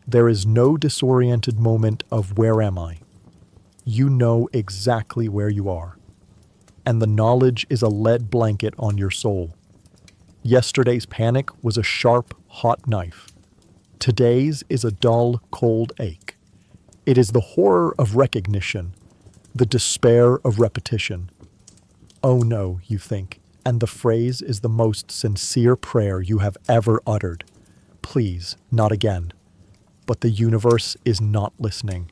There is no disoriented moment of where am I? You know exactly where you are, and the knowledge is a lead blanket on your soul. Yesterday's panic was a sharp, hot knife. Today's is a dull, cold ache. It is the horror of recognition, the despair of repetition. Oh no, you think, and the phrase is the most sincere prayer you have ever uttered. Please, not again. But the universe is not listening.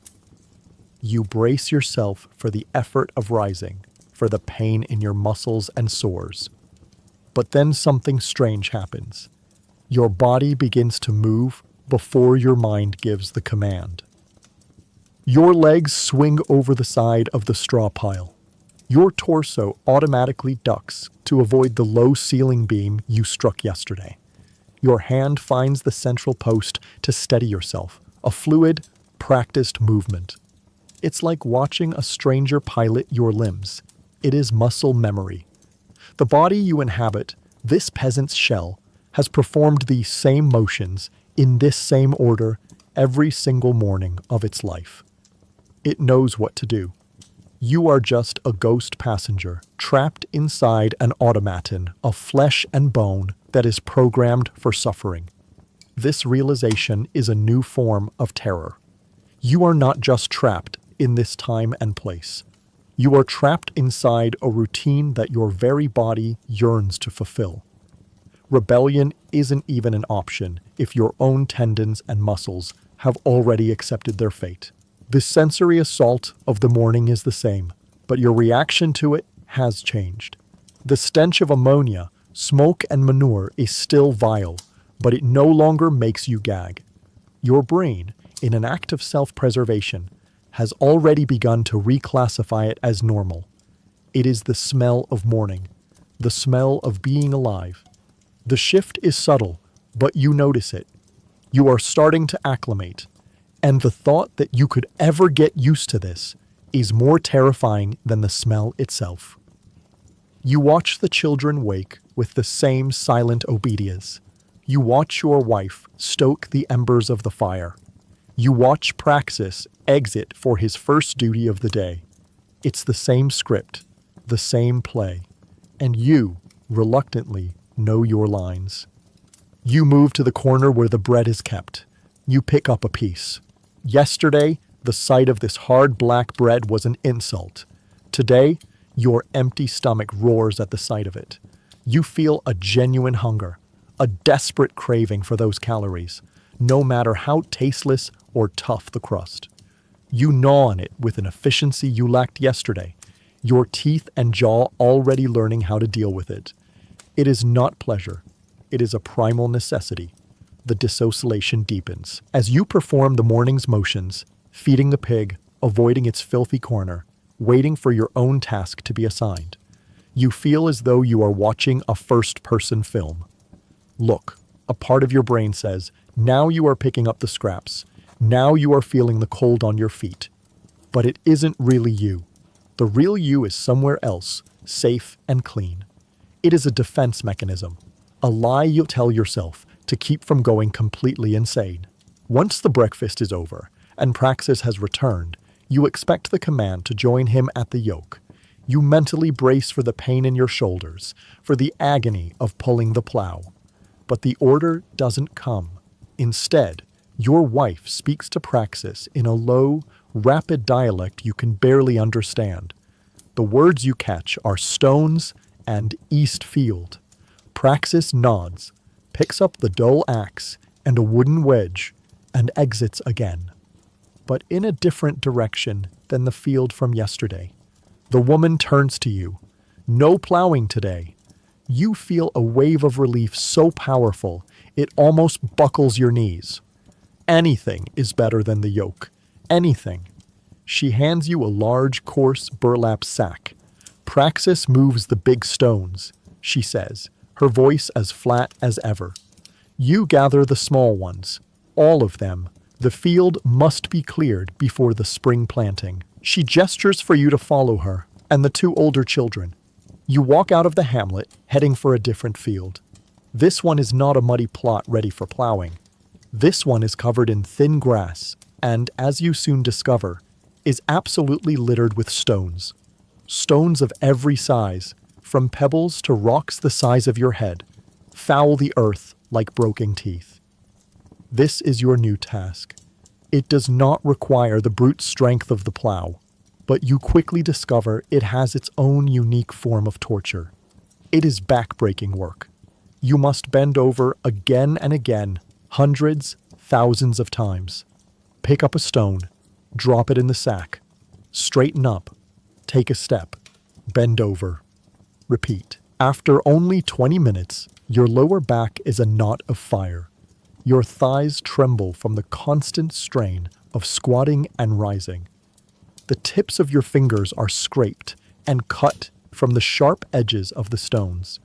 You brace yourself for the effort of rising, for the pain in your muscles and sores. But then something strange happens. Your body begins to move before your mind gives the command. Your legs swing over the side of the straw pile. Your torso automatically ducks to avoid the low ceiling beam you struck yesterday. Your hand finds the central post to steady yourself, a fluid, practiced movement. It's like watching a stranger pilot your limbs. It is muscle memory. The body you inhabit, this peasant's shell, has performed these same motions in this same order every single morning of its life. It knows what to do. You are just a ghost passenger trapped inside an automaton of flesh and bone that is programmed for suffering. This realization is a new form of terror. You are not just trapped in this time and place. You are trapped inside a routine that your very body yearns to fulfill. Rebellion isn't even an option if your own tendons and muscles have already accepted their fate. The sensory assault of the morning is the same, but your reaction to it has changed. The stench of ammonia, smoke, and manure is still vile, but it no longer makes you gag. Your brain, in an act of self-preservation, has already begun to reclassify it as normal. It is the smell of morning, the smell of being alive. The shift is subtle, but you notice it. You are starting to acclimate, and the thought that you could ever get used to this is more terrifying than the smell itself. You watch the children wake with the same silent obedience. You watch your wife stoke the embers of the fire. You watch Praxis exit for his first duty of the day. It's the same script, the same play, and you, reluctantly, know your lines. You move to the corner where the bread is kept. You pick up a piece. Yesterday, the sight of this hard black bread was an insult. Today, your empty stomach roars at the sight of it. You feel a genuine hunger, a desperate craving for those calories, no matter how tasteless or tough the crust. You gnaw on it with an efficiency you lacked yesterday, your teeth and jaw already learning how to deal with it. It is not pleasure. It is a primal necessity. The dissociation deepens. As you perform the morning's motions, feeding the pig, avoiding its filthy corner, waiting for your own task to be assigned, you feel as though you are watching a first-person film. Look, a part of your brain says, now you are picking up the scraps. Now you are feeling the cold on your feet. But it isn't really you. The real you is somewhere else, safe and clean. It is a defense mechanism, a lie you'll tell yourself to keep from going completely insane. Once the breakfast is over and Praxis has returned, you expect the command to join him at the yoke. You mentally brace for the pain in your shoulders, for the agony of pulling the plow. But the order doesn't come. Instead, your wife speaks to Praxis in a low, rapid dialect you can barely understand. The words you catch are stones and East Field. Praxis nods, picks up the dull axe and a wooden wedge, and exits again. But in a different direction than the field from yesterday. The woman turns to you. No plowing today. You feel a wave of relief so powerful, it almost buckles your knees. Anything is better than the yoke. Anything. She hands you a large, coarse burlap sack. Praxis moves the big stones, she says, her voice as flat as ever. You gather the small ones, all of them. The field must be cleared before the spring planting. She gestures for you to follow her, and the two older children. You walk out of the hamlet, heading for a different field. This one is not a muddy plot ready for plowing. This one is covered in thin grass, and, as you soon discover, is absolutely littered with stones. Stones of every size, from pebbles to rocks the size of your head, foul the earth like broken teeth. This is your new task. It does not require the brute strength of the plow, but you quickly discover it has its own unique form of torture. It is back-breaking work. You must bend over again and again, hundreds, thousands of times. Pick up a stone, drop it in the sack, straighten up, take a step, bend over. Repeat. After only 20 minutes, your lower back is a knot of fire. Your thighs tremble from the constant strain of squatting and rising. The tips of your fingers are scraped and cut from the sharp edges of the stones.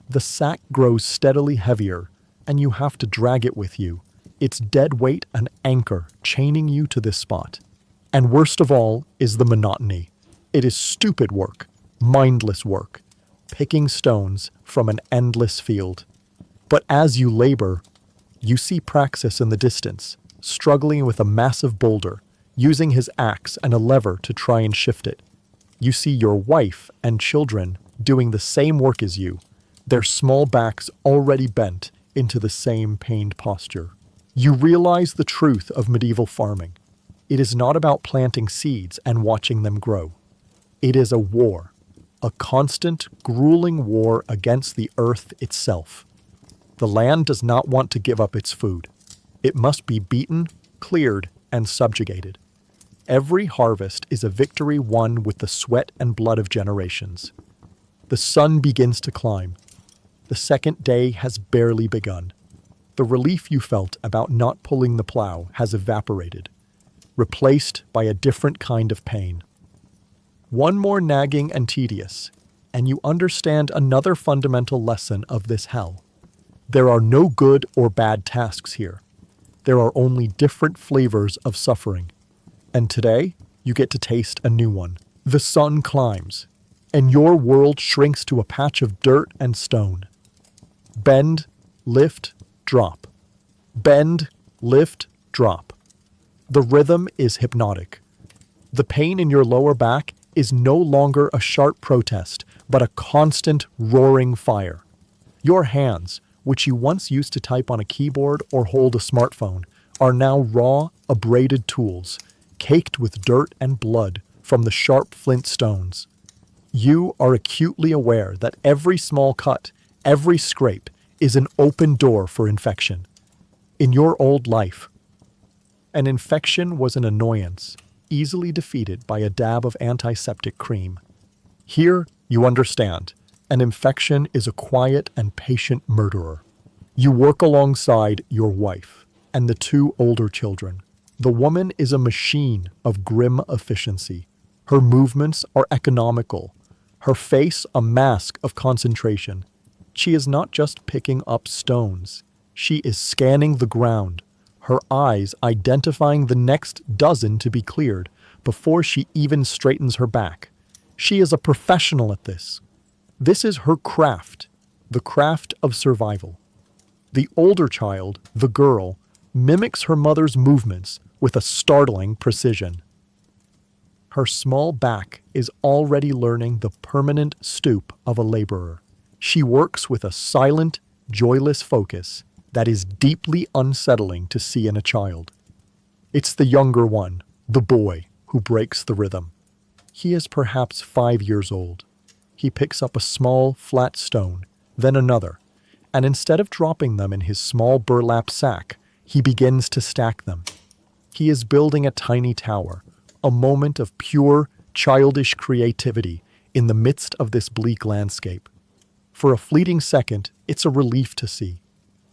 The sack grows steadily heavier, and you have to drag it with you, its dead weight an anchor chaining you to this spot. And worst of all is the monotony. It is stupid work, mindless work, picking stones from an endless field. But as you labor, you see Praxis in the distance, struggling with a massive boulder, using his axe and a lever to try and shift it. You see your wife and children doing the same work as you, their small backs already bent into the same pained posture. You realize the truth of medieval farming. It is not about planting seeds and watching them grow. It is a war, a constant, grueling war against the earth itself. The land does not want to give up its food. It must be beaten, cleared, and subjugated. Every harvest is a victory won with the sweat and blood of generations. The sun begins to climb. The second day has barely begun. The relief you felt about not pulling the plow has evaporated, replaced by a different kind of pain. One more nagging and tedious, and you understand another fundamental lesson of this hell. There are no good or bad tasks here. There are only different flavors of suffering. And today, you get to taste a new one. The sun climbs, and your world shrinks to a patch of dirt and stone. Bend, lift, drop. Bend, lift, drop. The rhythm is hypnotic. The pain in your lower back is no longer a sharp protest, but a constant roaring fire. Your hands, which you once used to type on a keyboard or hold a smartphone, are now raw, abraded tools, caked with dirt and blood from the sharp flint stones. You are acutely aware that every small cut, every scrape, is an open door for infection. In your old life, an infection was an annoyance, easily defeated by a dab of antiseptic cream. Here, you understand, an infection is a quiet and patient murderer. You work alongside your wife and the two older children. The woman is a machine of grim efficiency. Her movements are economical, her face a mask of concentration. She is not just picking up stones. She is scanning the ground, her eyes identifying the next dozen to be cleared before she even straightens her back. She is a professional at this. This is her craft, the craft of survival. The older child, the girl, mimics her mother's movements with a startling precision. Her small back is already learning the permanent stoop of a laborer. She works with a silent, joyless focus that is deeply unsettling to see in a child. It's the younger one, the boy, who breaks the rhythm. He is perhaps 5 years old. He picks up a small, flat stone, then another, and instead of dropping them in his small burlap sack, he begins to stack them. He is building a tiny tower, a moment of pure, childish creativity in the midst of this bleak landscape. For a fleeting second, it's a relief to see.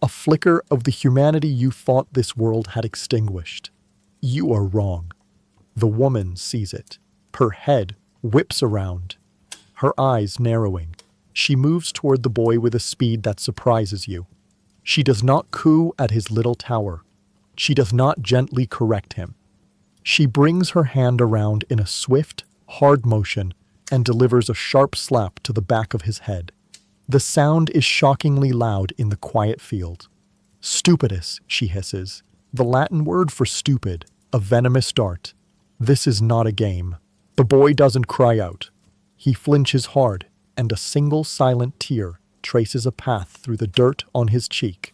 A flicker of the humanity you thought this world had extinguished. You are wrong. The woman sees it. Her head whips around, her eyes narrowing. She moves toward the boy with a speed that surprises you. She does not coo at his little tower. She does not gently correct him. She brings her hand around in a swift, hard motion and delivers a sharp slap to the back of his head. The sound is shockingly loud in the quiet field. Stupidus, she hisses, the Latin word for stupid, a venomous dart. This is not a game. The boy doesn't cry out. He flinches hard, and a single silent tear traces a path through the dirt on his cheek.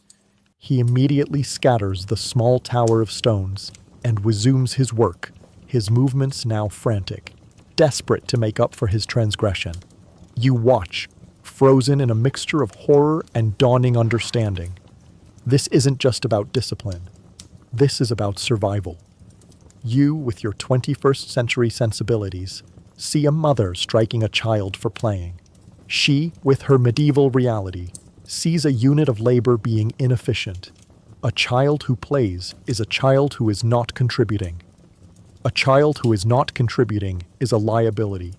He immediately scatters the small tower of stones and resumes his work, his movements now frantic, desperate to make up for his transgression. You watch, frozen in a mixture of horror and dawning understanding. This isn't just about discipline. This is about survival. You, with your 21st century sensibilities, see a mother striking a child for playing. She, with her medieval reality, sees a unit of labor being inefficient. A child who plays is a child who is not contributing. A child who is not contributing is a liability.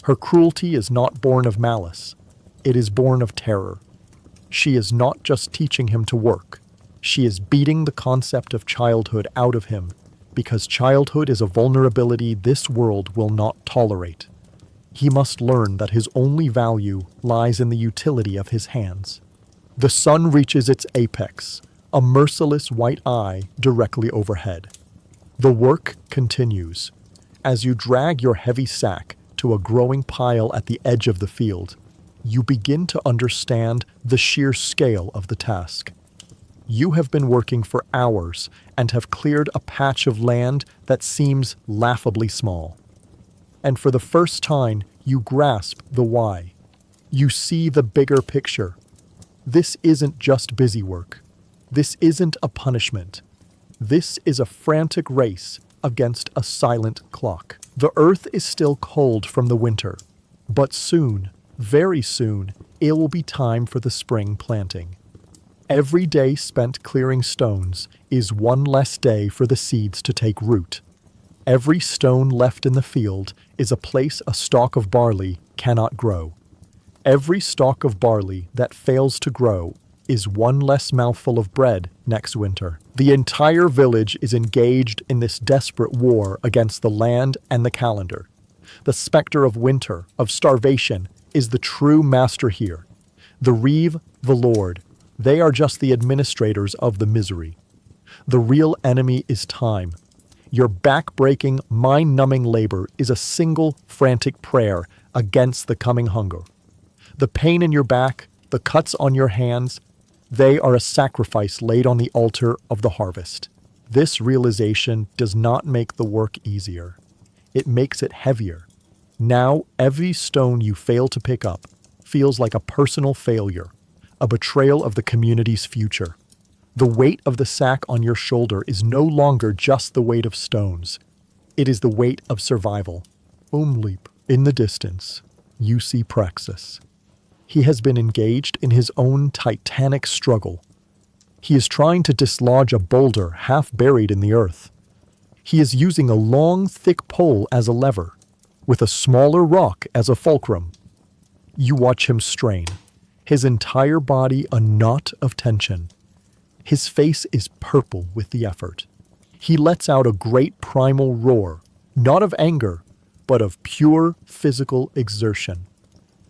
Her cruelty is not born of malice. It is born of terror. She is not just teaching him to work. She is beating the concept of childhood out of him, because childhood is a vulnerability this world will not tolerate. He must learn that his only value lies in the utility of his hands. The sun reaches its apex, a merciless white eye directly overhead. The work continues. As you drag your heavy sack to a growing pile at the edge of the field, you begin to understand the sheer scale of the task. You have been working for hours and have cleared a patch of land that seems laughably small. And for the first time, you grasp the why. You see the bigger picture. This isn't just busy work. This isn't a punishment. This is a frantic race against a silent clock. The earth is still cold from the winter, but soon, very soon, it will be time for the spring planting. Every day spent clearing stones is one less day for the seeds to take root. Every stone left in the field is a place a stalk of barley cannot grow. Every stalk of barley that fails to grow is one less mouthful of bread next winter. The entire village is engaged in this desperate war against the land and the calendar. The specter of winter, of starvation, is the true master here. The Reeve, the Lord, they are just the administrators of the misery. The real enemy is time. Your back-breaking, mind-numbing labor is a single, frantic prayer against the coming hunger. The pain in your back, the cuts on your hands, they are a sacrifice laid on the altar of the harvest. This realization does not make the work easier. It makes it heavier. Now, every stone you fail to pick up feels like a personal failure, a betrayal of the community's future. The weight of the sack on your shoulder is no longer just the weight of stones. It is the weight of survival. Leap. In the distance, you see Praxis. He has been engaged in his own titanic struggle. He is trying to dislodge a boulder half buried in the earth. He is using a long, thick pole as a lever, with a smaller rock as a fulcrum. You watch him strain, his entire body a knot of tension. His face is purple with the effort. He lets out a great primal roar, not of anger, but of pure physical exertion.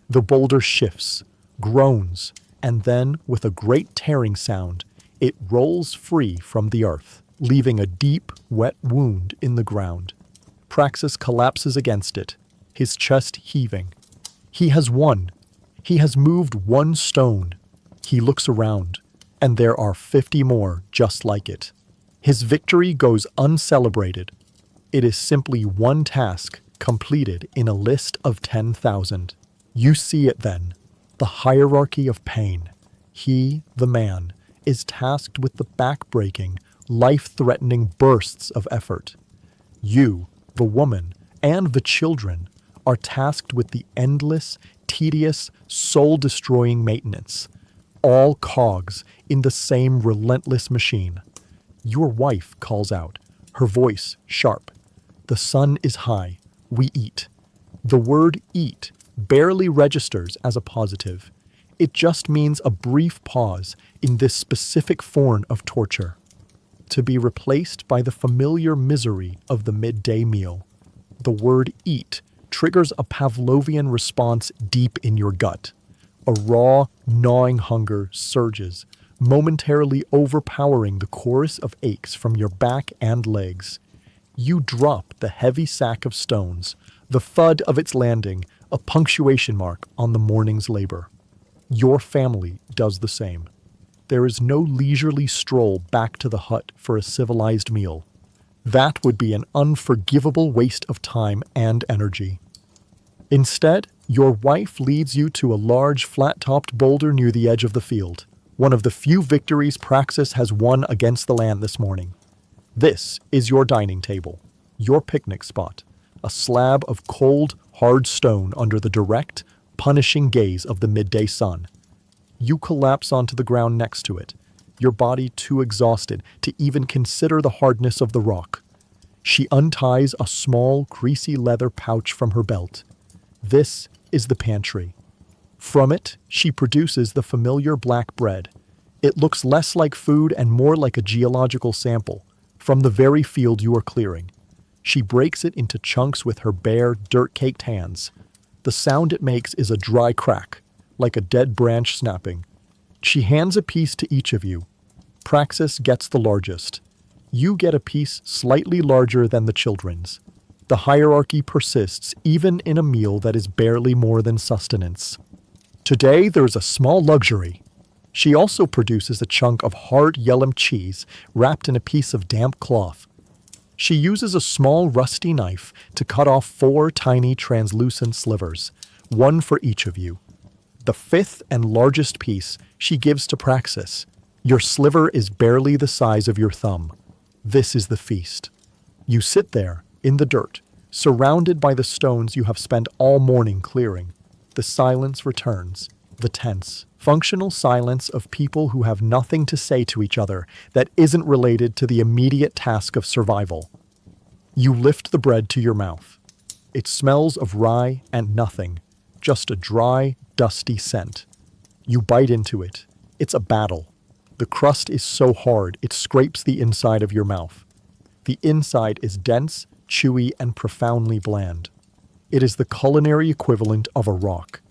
The boulder shifts, groans, and then, with a great tearing sound, It rolls free from the earth, leaving a deep, wet wound in the ground. Praxis collapses against it, his chest heaving. He has won. He has moved one stone. He looks around, and there are 50 more just like it. His victory goes uncelebrated. It is simply one task completed in a list of 10,000. You see it then, the hierarchy of pain. He, the man, is tasked with the back-breaking, life-threatening bursts of effort. You, the woman, and the children are tasked with the endless, tedious, soul-destroying maintenance, all cogs in the same relentless machine. Your wife calls out, her voice sharp. The sun is high. We eat. The word eat barely registers as a positive. It just means a brief pause in this specific form of torture, to be replaced by the familiar misery of the midday meal. The word eat triggers a Pavlovian response deep in your gut. A raw, gnawing hunger surges, momentarily overpowering the chorus of aches from your back and legs. You drop the heavy sack of stones, the thud of its landing, a punctuation mark on the morning's labor. Your family does the same. There is no leisurely stroll back to the hut for a civilized meal. That would be an unforgivable waste of time and energy. Instead, your wife leads you to a large, flat-topped boulder near the edge of the field, one of the few victories Praxis has won against the land this morning. This is your dining table, your picnic spot, a slab of cold, hard stone under the direct, punishing gaze of the midday sun. You collapse onto the ground next to it, your body too exhausted to even consider the hardness of the rock. She unties a small, greasy leather pouch from her belt. This is the pantry. From it, she produces the familiar black bread. It looks less like food and more like a geological sample, from the very field you are clearing. She breaks it into chunks with her bare, dirt-caked hands. The sound it makes is a dry crack, like a dead branch snapping. She hands a piece to each of you. Praxis gets the largest. You get a piece slightly larger than the children's. The hierarchy persists even in a meal that is barely more than sustenance. Today there's a small luxury. She also produces a chunk of hard yellum cheese wrapped in a piece of damp cloth. She uses a small rusty knife to cut off 4 tiny translucent slivers, one for each of you. The 5th and largest piece she gives to Praxis. Your sliver is barely the size of your thumb. This is the feast. You sit there, in the dirt, surrounded by the stones you have spent all morning clearing. The silence returns, the tense, functional silence of people who have nothing to say to each other that isn't related to the immediate task of survival. You lift the bread to your mouth. It smells of rye and nothing, just a dry, dusty scent. You bite into it. It's a battle. The crust is so hard it scrapes the inside of your mouth. The inside is dense, chewy, and profoundly bland. It is the culinary equivalent of a rock.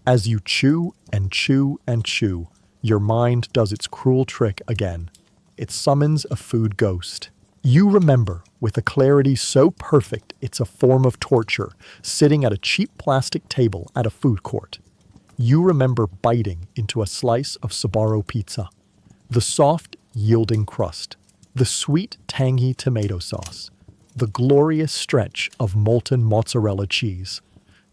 As you chew and chew and chew, your mind does its cruel trick again. It summons a food ghost. You remember, with a clarity so perfect it's a form of torture, sitting at a cheap plastic table at a food court. You remember biting into a slice of Sbarro pizza. The soft, yielding crust. The sweet, tangy tomato sauce. The glorious stretch of molten mozzarella cheese.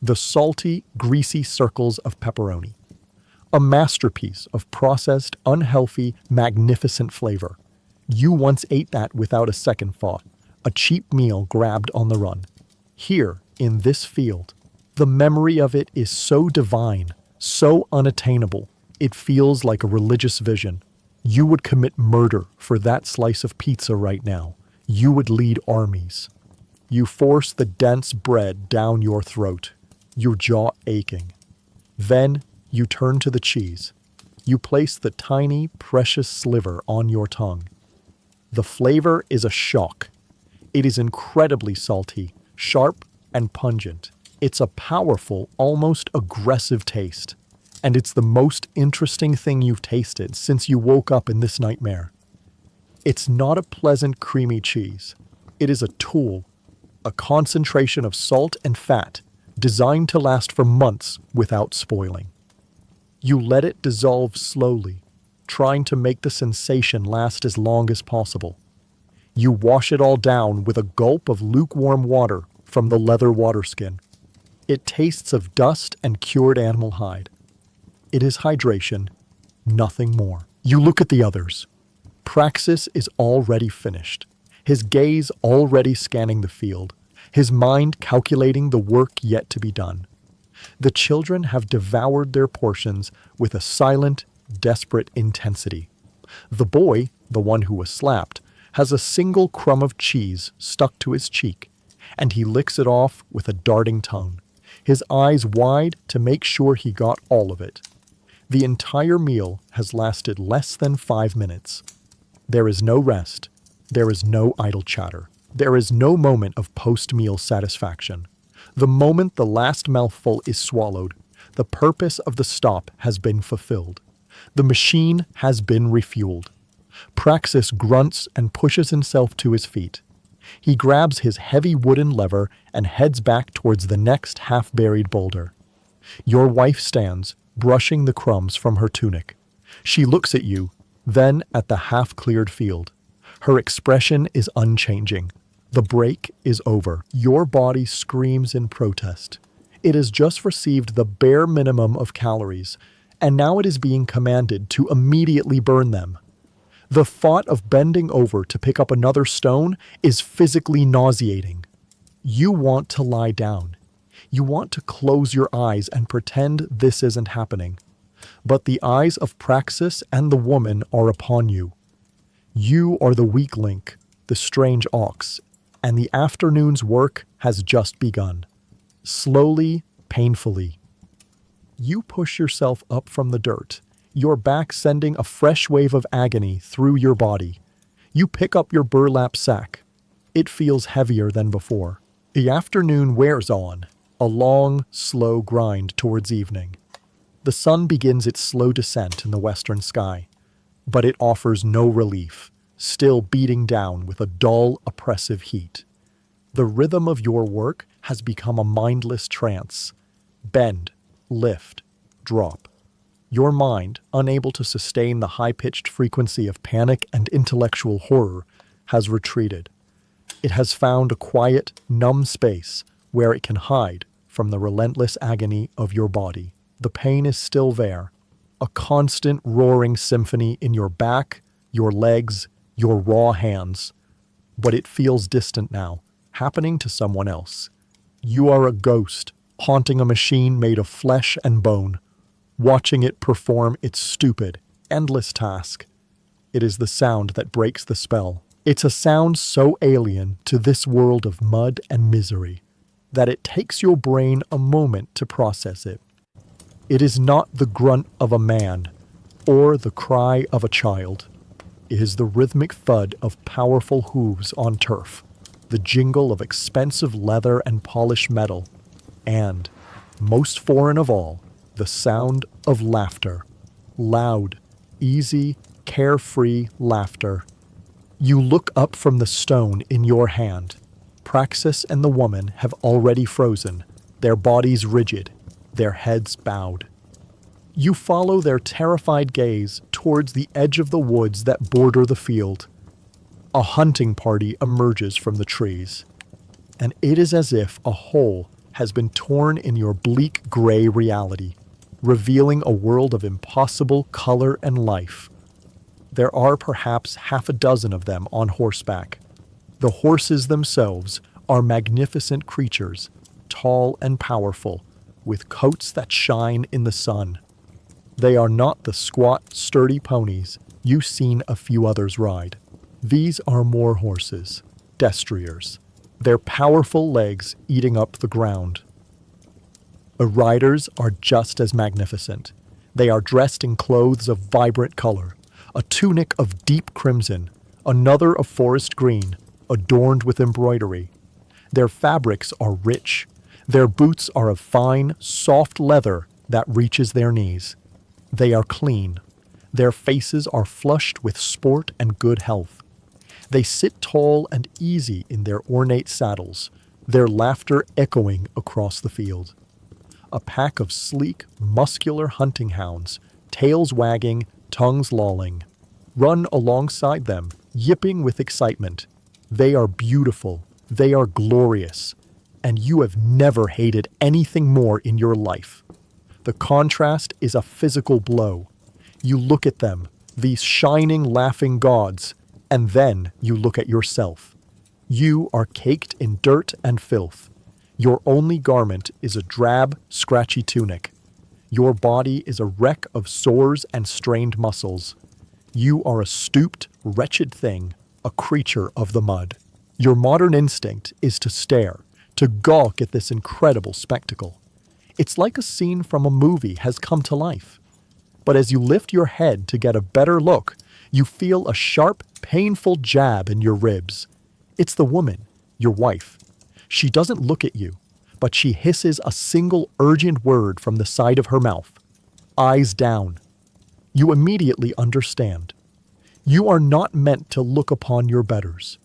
The salty, greasy circles of pepperoni. A masterpiece of processed, unhealthy, magnificent flavor. You once ate that without a second thought, a cheap meal grabbed on the run. Here, in this field, the memory of it is so divine, so unattainable, it feels like a religious vision. You would commit murder for that slice of pizza right now. You would lead armies. You force the dense bread down your throat, your jaw aching. Then you turn to the cheese. You place the tiny, precious sliver on your tongue. The flavor is a shock. It is incredibly salty, sharp, and pungent. It's a powerful, almost aggressive taste. and it's the most interesting thing you've tasted since you woke up in this nightmare. It's not a pleasant creamy cheese. It is a tool, a concentration of salt and fat designed to last for months without spoiling. You let it dissolve slowly, trying to make the sensation last as long as possible. You wash it all down with a gulp of lukewarm water from the leather water skin. It tastes of dust and cured animal hide. It is hydration, nothing more. You look at the others. Praxis is already finished, his gaze already scanning the field, his mind calculating the work yet to be done. The children have devoured their portions with a silent, desperate intensity. The boy, the one who was slapped, has a single crumb of cheese stuck to his cheek, and he licks it off with a darting tongue, his eyes wide to make sure he got all of it. The entire meal has lasted less than 5 minutes. There is no rest. There is no idle chatter. There is no moment of post-meal satisfaction. The moment the last mouthful is swallowed, the purpose of the stop has been fulfilled. The machine has been refueled. Praxis grunts and pushes himself to his feet. He grabs his heavy wooden lever and heads back towards the next half-buried boulder. Your wife stands, brushing the crumbs from her tunic. She looks at you, then at the half-cleared field. Her expression is unchanging. The break is over. Your body screams in protest. It has just received the bare minimum of calories, and now it is being commanded to immediately burn them. The thought of bending over to pick up another stone is physically nauseating. You want to lie down. You want to close your eyes and pretend this isn't happening. But the eyes of Praxis and the woman are upon you. You are the weak link, the strange ox, and the afternoon's work has just begun. Slowly, painfully. You push yourself up from the dirt, your back sending a fresh wave of agony through your body. You pick up your burlap sack. It feels heavier than before. The afternoon wears on, a long, slow grind towards evening. The sun begins its slow descent in the western sky, but it offers no relief, still beating down with a dull, oppressive heat. The rhythm of your work has become a mindless trance. Bend, lift, drop. Your mind, unable to sustain the high-pitched frequency of panic and intellectual horror, has retreated. It has found a quiet, numb space where it can hide from the relentless agony of your body. The pain is still there, a constant roaring symphony in your back, your legs, your raw hands. But it feels distant now, happening to someone else. You are a ghost, haunting a machine made of flesh and bone, watching it perform its stupid, endless task. It is the sound that breaks the spell. It's a sound so alien to this world of mud and misery that it takes your brain a moment to process it. It is not the grunt of a man or the cry of a child. It is the rhythmic thud of powerful hooves on turf, the jingle of expensive leather and polished metal, and, most foreign of all, the sound of laughter. Loud, easy, carefree laughter. You look up from the stone in your hand. Praxis and the woman have already frozen, their bodies rigid, their heads bowed. You follow their terrified gaze towards the edge of the woods that border the field. A hunting party emerges from the trees, and it is as if a hole has been torn in your bleak gray reality, revealing a world of impossible color and life. There are perhaps half a dozen of them on horseback. The horses themselves are magnificent creatures, tall and powerful, with coats that shine in the sun. They are not the squat, sturdy ponies you've seen a few others ride. These are more horses, destriers, their powerful legs eating up the ground. The riders are just as magnificent. They are dressed in clothes of vibrant color, a tunic of deep crimson, another of forest green, adorned with embroidery. Their fabrics are rich. Their boots are of fine, soft leather that reaches their knees. They are clean. Their faces are flushed with sport and good health. They sit tall and easy in their ornate saddles, their laughter echoing across the field. A pack of sleek, muscular hunting hounds, tails wagging, tongues lolling, run alongside them, yipping with excitement. They are beautiful, they are glorious, and you have never hated anything more in your life. The contrast is a physical blow. You look at them, these shining, laughing gods, and then you look at yourself. You are caked in dirt and filth. Your only garment is a drab, scratchy tunic. Your body is a wreck of sores and strained muscles. You are a stooped, wretched thing, a creature of the mud. Your modern instinct is to stare, to gawk at this incredible spectacle. It's like a scene from a movie has come to life. But as you lift your head to get a better look, you feel a sharp, painful jab in your ribs. It's the woman, your wife. She doesn't look at you, but she hisses a single urgent word from the side of her mouth. Eyes down. You immediately understand. You are not meant to look upon your betters.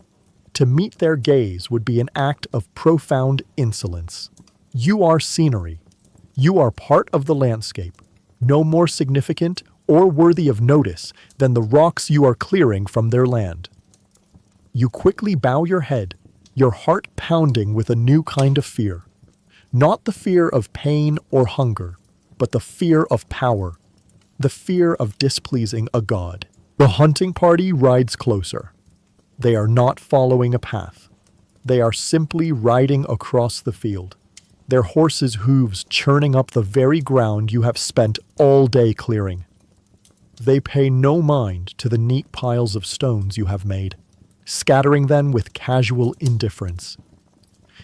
To meet their gaze would be an act of profound insolence. You are scenery. You are part of the landscape, no more significant or worthy of notice than the rocks you are clearing from their land. You quickly bow your head, your heart pounding with a new kind of fear. Not the fear of pain or hunger, but the fear of power, the fear of displeasing a god. The hunting party rides closer. They are not following a path. They are simply riding across the field, their horses' hooves churning up the very ground you have spent all day clearing. They pay no mind to the neat piles of stones you have made, scattering them with casual indifference.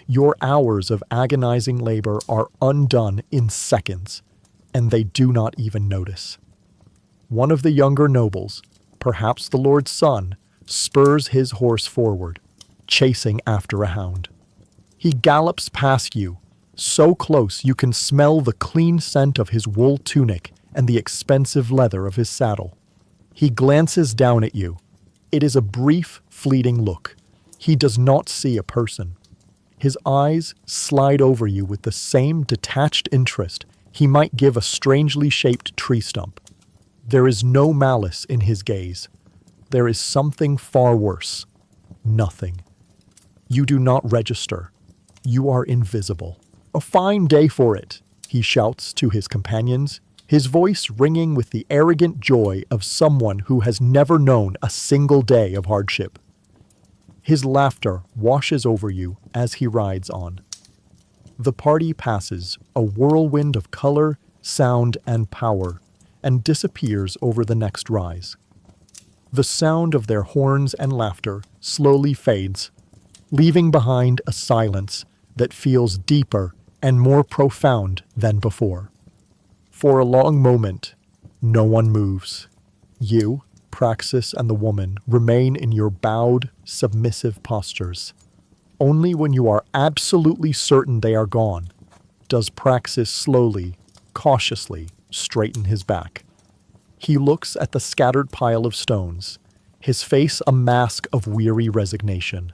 Your hours of agonizing labor are undone in seconds, and they do not even notice. One of the younger nobles, perhaps the lord's son, spurs his horse forward, chasing after a hound. He gallops past you, so close you can smell the clean scent of his wool tunic and the expensive leather of his saddle. He glances down at you. It is a brief, fleeting look. He does not see a person. His eyes slide over you with the same detached interest he might give a strangely shaped tree stump. There is no malice in his gaze. There is something far worse. Nothing. You do not register. You are invisible. A fine day for it, he shouts to his companions, his voice ringing with the arrogant joy of someone who has never known a single day of hardship. His laughter washes over you as he rides on. The party passes, a whirlwind of color, sound, and power, and disappears over the next rise. The sound of their horns and laughter slowly fades, leaving behind a silence that feels deeper and more profound than before. For a long moment, no one moves. You, Praxis, and the woman remain in your bowed, submissive postures. Only when you are absolutely certain they are gone does Praxis slowly, cautiously straighten his back. He looks at the scattered pile of stones, his face a mask of weary resignation.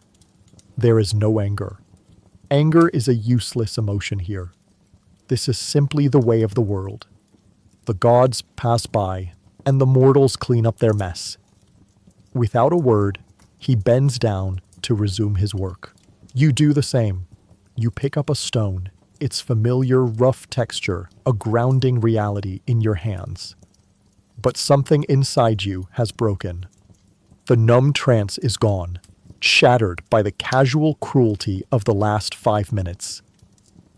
There is no anger. Anger is a useless emotion here. This is simply the way of the world. The gods pass by, and the mortals clean up their mess. Without a word, he bends down to resume his work. You do the same. You pick up a stone, its familiar rough texture, a grounding reality in your hands. But something inside you has broken. The numb trance is gone, shattered by the casual cruelty of the last 5 minutes.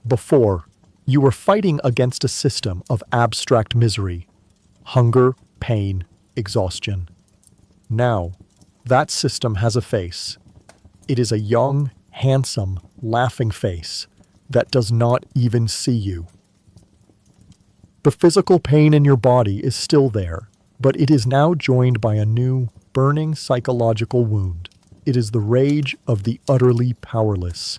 Before, you were fighting against a system of abstract misery, hunger, pain, exhaustion. Now, that system has a face. It is a young, handsome, laughing face that does not even see you. The physical pain in your body is still there, but it is now joined by a new, burning psychological wound. It is the rage of the utterly powerless,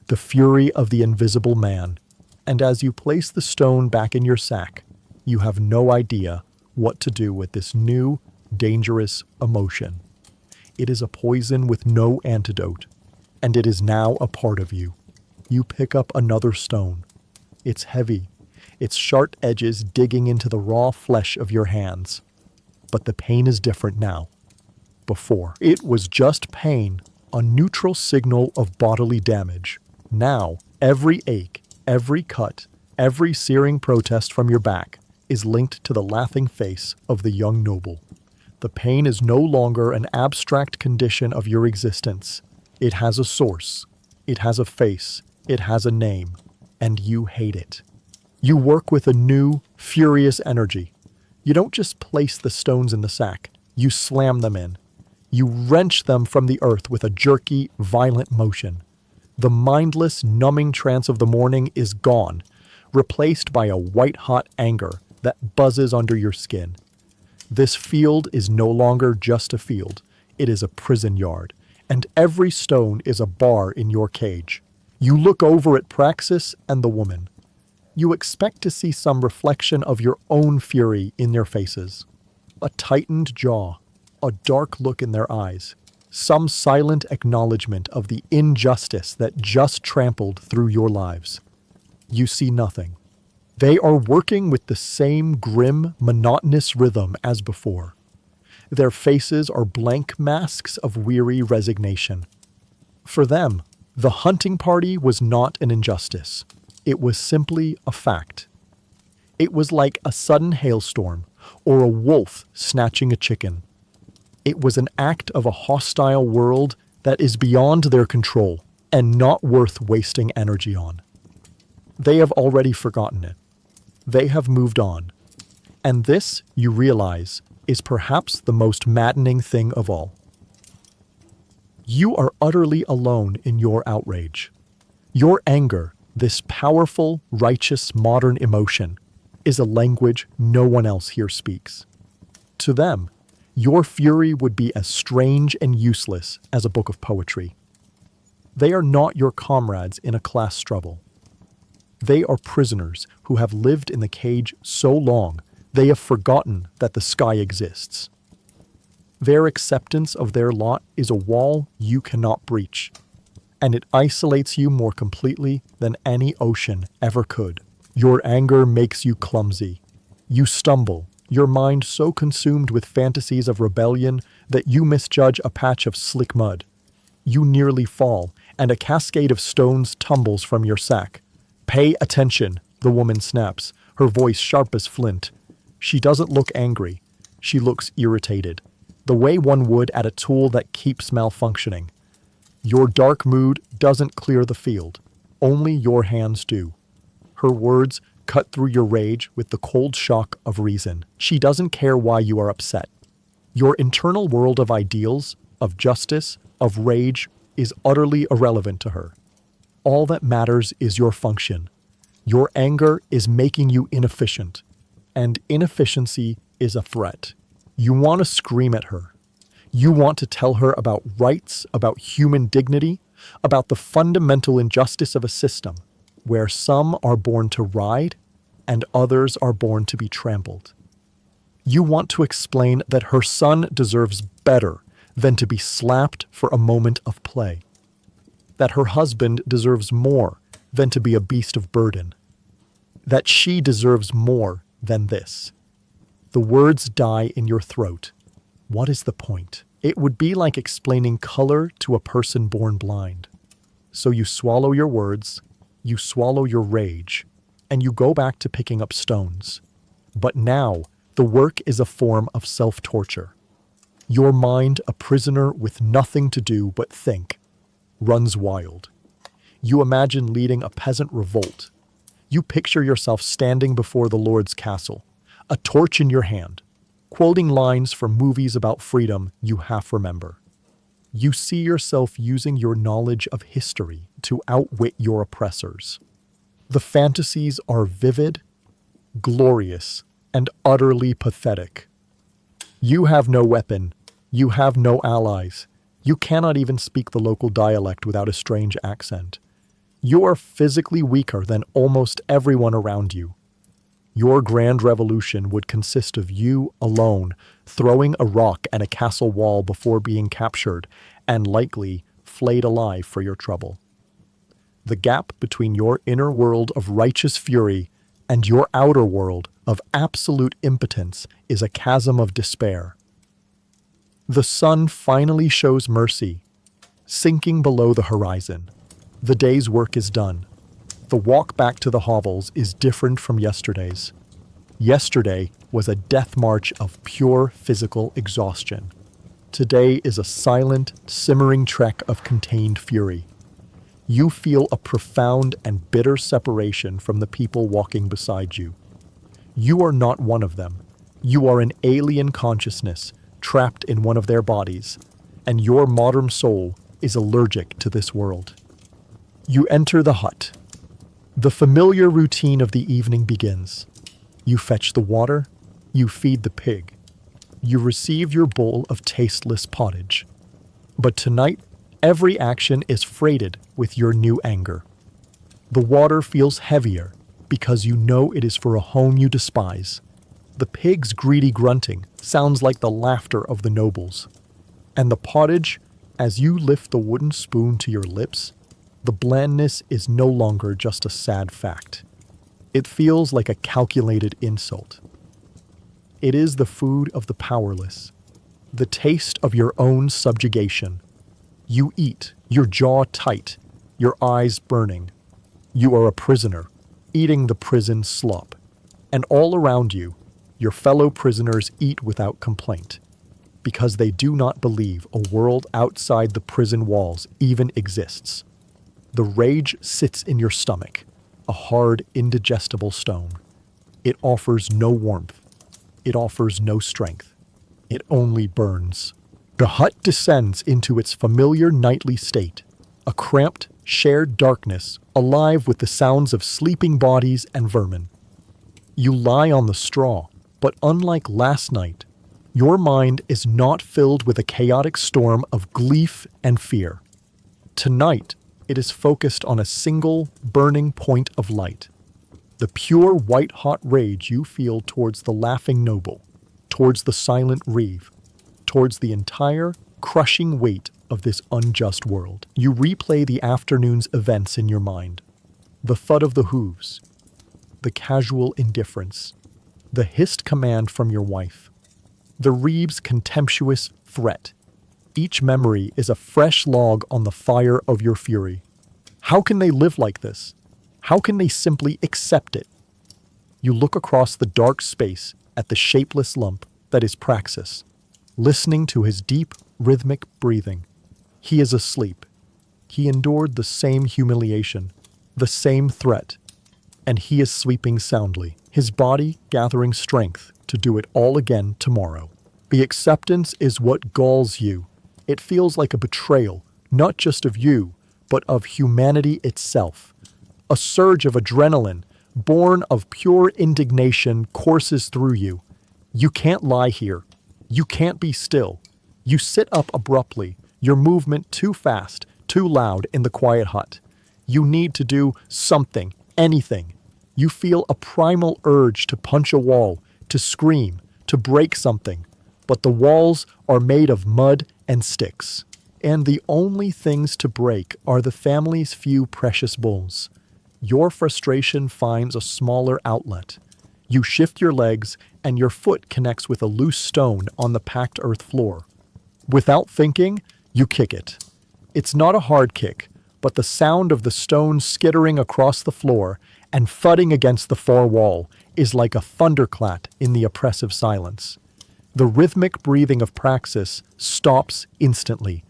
the fury of the invisible man. And as you place the stone back in your sack, you have no idea what to do with this new, dangerous emotion. It is a poison with no antidote, and it is now a part of you. You pick up another stone. It's heavy, its sharp edges digging into the raw flesh of your hands. But the pain is different now. Before, it was just pain, a neutral signal of bodily damage. Now, every ache, every cut, every searing protest from your back is linked to the laughing face of the young noble. The pain is no longer an abstract condition of your existence. It has a source, it has a face, it has a name, and you hate it. You work with a new, furious energy. You don't just place the stones in the sack, you slam them in. You wrench them from the earth with a jerky, violent motion. The mindless, numbing trance of the morning is gone, replaced by a white-hot anger that buzzes under your skin. This field is no longer just a field. It is a prison yard, and every stone is a bar in your cage. You look over at Praxis and the woman. You expect to see some reflection of your own fury in their faces. A tightened jaw, a dark look in their eyes, some silent acknowledgement of the injustice that just trampled through your lives. You see nothing. They are working with the same grim, monotonous rhythm as before. Their faces are blank masks of weary resignation. For them, the hunting party was not an injustice. It was simply a fact. It was like a sudden hailstorm or a wolf snatching a chicken. It was an act of a hostile world that is beyond their control and not worth wasting energy on. They have already forgotten it. They have moved on. And this, you realize, is perhaps the most maddening thing of all. You are utterly alone in your outrage. Your anger, this powerful, righteous, modern emotion, is a language no one else here speaks. To them, your fury would be as strange and useless as a book of poetry. They are not your comrades in a class struggle. They are prisoners who have lived in the cage so long they have forgotten that the sky exists. Their acceptance of their lot is a wall you cannot breach, and it isolates you more completely than any ocean ever could. Your anger makes you clumsy. You stumble, your mind so consumed with fantasies of rebellion that you misjudge a patch of slick mud. You nearly fall, and a cascade of stones tumbles from your sack. "Pay attention," the woman snaps, her voice sharp as flint. She doesn't look angry. She looks irritated, the way one would at a tool that keeps malfunctioning. Your dark mood doesn't clear the field. Only your hands do. Her words cut through your rage with the cold shock of reason. She doesn't care why you are upset. Your internal world of ideals, of justice, of rage is utterly irrelevant to her. All that matters is your function. Your anger is making you inefficient, and inefficiency is a threat. You want to scream at her. You want to tell her about rights, about human dignity, about the fundamental injustice of a system where some are born to ride and others are born to be trampled. You want to explain that her son deserves better than to be slapped for a moment of play, that her husband deserves more than to be a beast of burden, that she deserves more than this. The words die in your throat. What is the point? It would be like explaining color to a person born blind. So you swallow your words, you swallow your rage, and you go back to picking up stones. But now, the work is a form of self-torture. Your mind, a prisoner with nothing to do but think, runs wild. You imagine leading a peasant revolt. You picture yourself standing before the Lord's castle, a torch in your hand, quoting lines from movies about freedom you half remember. You see yourself using your knowledge of history to outwit your oppressors. The fantasies are vivid, glorious, and utterly pathetic. You have no weapon. You have no allies. You cannot even speak the local dialect without a strange accent. You are physically weaker than almost everyone around you. Your grand revolution would consist of you alone throwing a rock at a castle wall before being captured and likely flayed alive for your trouble. The gap between your inner world of righteous fury and your outer world of absolute impotence is a chasm of despair. The sun finally shows mercy, sinking below the horizon. The day's work is done. The walk back to the hovels is different from yesterday's. Yesterday was a death march of pure physical exhaustion. Today is a silent, simmering trek of contained fury. You feel a profound and bitter separation from the people walking beside you. You are not one of them. You are an alien consciousness trapped in one of their bodies, and your modern soul is allergic to this world. You enter the hut. The familiar routine of the evening begins. You fetch the water, you feed the pig. You receive your bowl of tasteless pottage. But tonight, every action is freighted with your new anger. The water feels heavier because you know it is for a home you despise. The pig's greedy grunting sounds like the laughter of the nobles. And the pottage, as you lift the wooden spoon to your lips, the blandness is no longer just a sad fact. It feels like a calculated insult. It is the food of the powerless, the taste of your own subjugation. You eat, your jaw tight, your eyes burning. You are a prisoner, eating the prison slop. And all around you, your fellow prisoners eat without complaint, because they do not believe a world outside the prison walls even exists. The rage sits in your stomach, a hard, indigestible stone. It offers no warmth. It offers no strength. It only burns. The hut descends into its familiar nightly state, a cramped, shared darkness, alive with the sounds of sleeping bodies and vermin. You lie on the straw, but unlike last night, your mind is not filled with a chaotic storm of grief and fear. Tonight, it is focused on a single, burning point of light. The pure white-hot rage you feel towards the laughing noble, towards the silent reeve, towards the entire, crushing weight of this unjust world. You replay the afternoon's events in your mind. The thud of the hooves, the casual indifference, the hissed command from your wife, the reeve's contemptuous threat. Each memory is a fresh log on the fire of your fury. How can they live like this? How can they simply accept it? You look across the dark space at the shapeless lump that is Praxis, listening to his deep, rhythmic breathing. He is asleep. He endured the same humiliation, the same threat, and he is sleeping soundly, his body gathering strength to do it all again tomorrow. The acceptance is what galls you. It feels like a betrayal, not just of you, but of humanity itself. A surge of adrenaline, born of pure indignation, courses through you. You can't lie here. You can't be still. You sit up abruptly, your movement too fast, too loud in the quiet hut. You need to do something, anything. You feel a primal urge to punch a wall, to scream, to break something. But the walls are made of mud and sticks. And the only things to break are the family's few precious bulls. Your frustration finds a smaller outlet. You shift your legs, and your foot connects with a loose stone on the packed earth floor. Without thinking, you kick it. It's not a hard kick, but the sound of the stone skittering across the floor and thudding against the far wall is like a thunderclap in the oppressive silence. The rhythmic breathing of Praxis stops instantly,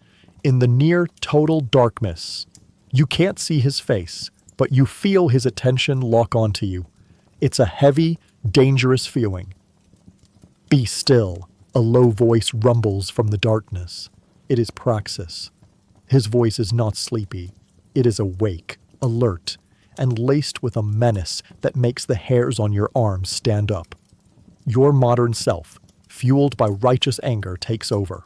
in the near total darkness. You can't see his face, but you feel his attention lock onto you. It's a heavy, dangerous feeling. Be still, a low voice rumbles from the darkness. It is Praxis. His voice is not sleepy. It is awake, alert, and laced with a menace that makes the hairs on your arms stand up. Your modern self, fueled by righteous anger, takes over.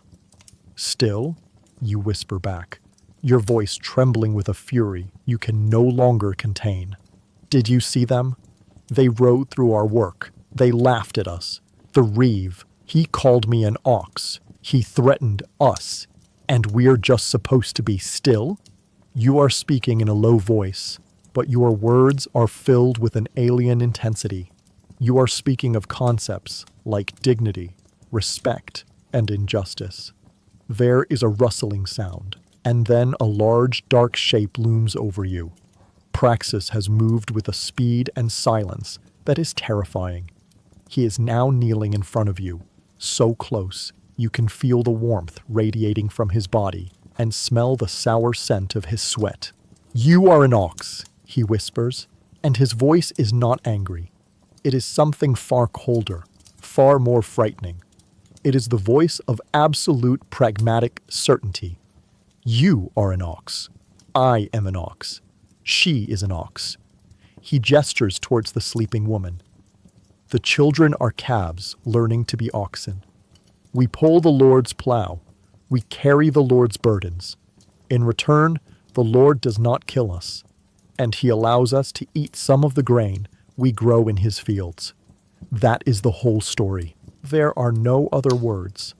Still, you whisper back. your voice trembling with a fury you can no longer contain. Did you see them? They rode through our work. They laughed at us. The Reeve, he called me an ox. He threatened us. And we're just supposed to be still? You are speaking in a low voice, but your words are filled with an alien intensity. You are speaking of concepts like dignity, respect, and injustice. There is a rustling sound, and then a large, dark shape looms over you. Praxis has moved with a speed and silence that is terrifying. He is now kneeling in front of you, so close you can feel the warmth radiating from his body and smell the sour scent of his sweat. "You are an ox," he whispers, and his voice is not angry. It is something far colder, far more frightening. It is the voice of absolute pragmatic certainty. You are an ox. I am an ox. She is an ox. He gestures towards the sleeping woman. The children are calves learning to be oxen. We pull the Lord's plow. We carry the Lord's burdens. In return, the Lord does not kill us, and he allows us to eat some of the grain we grow in his fields. That is the whole story. There are no other words.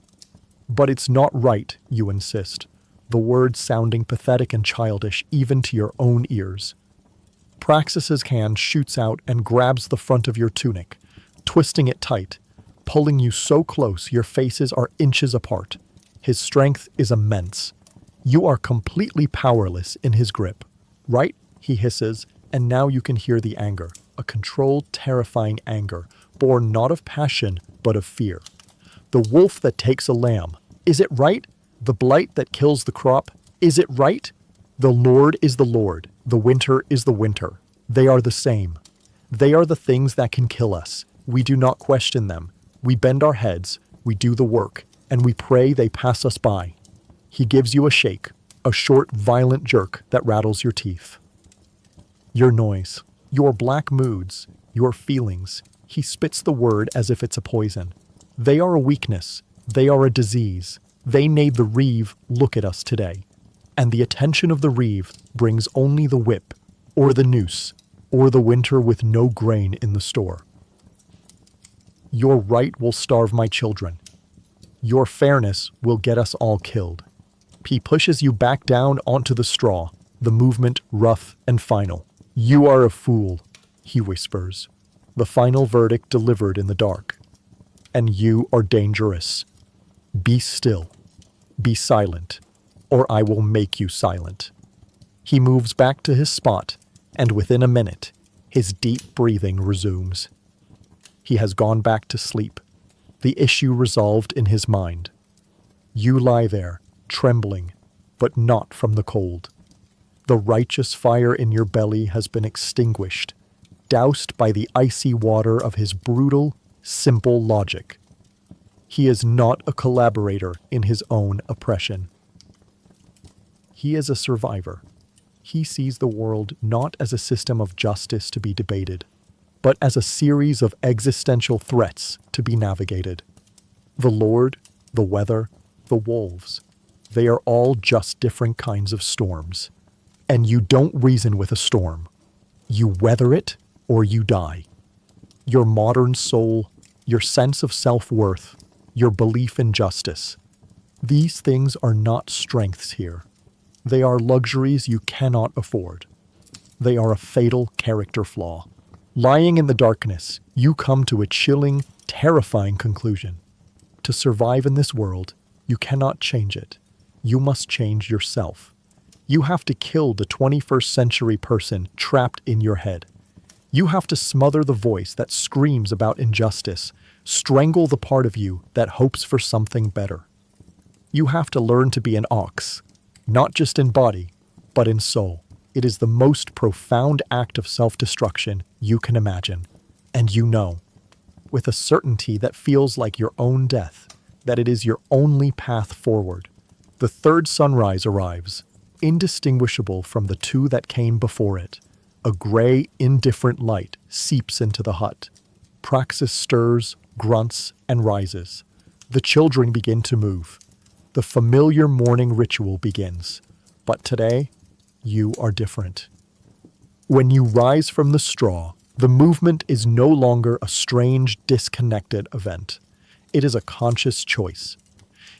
But it's not right, you insist, the words sounding pathetic and childish even to your own ears. Praxis's hand shoots out and grabs the front of your tunic, twisting it tight, pulling you so close your faces are inches apart. His strength is immense. You are completely powerless in his grip. Right? He hisses, and now you can hear the anger, a controlled, terrifying anger, born not of passion, but of fear. The wolf that takes a lamb. Is it right? The blight that kills the crop. Is it right? The Lord is the Lord. The winter is the winter. They are the same. They are the things that can kill us. We do not question them. We bend our heads, we do the work, and we pray they pass us by. He gives you a shake, a short, violent jerk that rattles your teeth. Your noise, your black moods, your feelings. He spits the word as if it's a poison. They are a weakness. They are a disease. They made the Reeve look at us today. And the attention of the Reeve brings only the whip, or the noose, or the winter with no grain in the store. Your right will starve my children. Your fairness will get us all killed. He pushes you back down onto the straw, the movement rough and final. You are a fool, he whispers, the final verdict delivered in the dark. And you are dangerous. Be still. Be silent, or I will make you silent. He moves back to his spot, and within a minute, his deep breathing resumes. He has gone back to sleep, the issue resolved in his mind. You lie there, trembling, but not from the cold. The righteous fire in your belly has been extinguished, doused by the icy water of his brutal, simple logic. He is not a collaborator in his own oppression. He is a survivor. He sees the world not as a system of justice to be debated, but as a series of existential threats to be navigated. The Lord, the weather, the wolves, they are all just different kinds of storms. And you don't reason with a storm. You weather it or you die. Your modern soul, your sense of self-worth, your belief in justice, these things are not strengths here. They are luxuries you cannot afford. They are a fatal character flaw. Lying in the darkness, you come to a chilling, terrifying conclusion. To survive in this world, you cannot change it. You must change yourself. You have to kill the 21st century person trapped in your head. You have to smother the voice that screams about injustice, strangle the part of you that hopes for something better. You have to learn to be an ox, not just in body, but in soul. It is the most profound act of self-destruction you can imagine. And you know, with a certainty that feels like your own death, that it is your only path forward. The third sunrise arrives, indistinguishable from the two that came before it. A gray, indifferent light seeps into the hut. Praxis stirs, grunts, and rises. The children begin to move. The familiar morning ritual begins. But today, you are different. When you rise from the straw, the movement is no longer a strange, disconnected event. It is a conscious choice.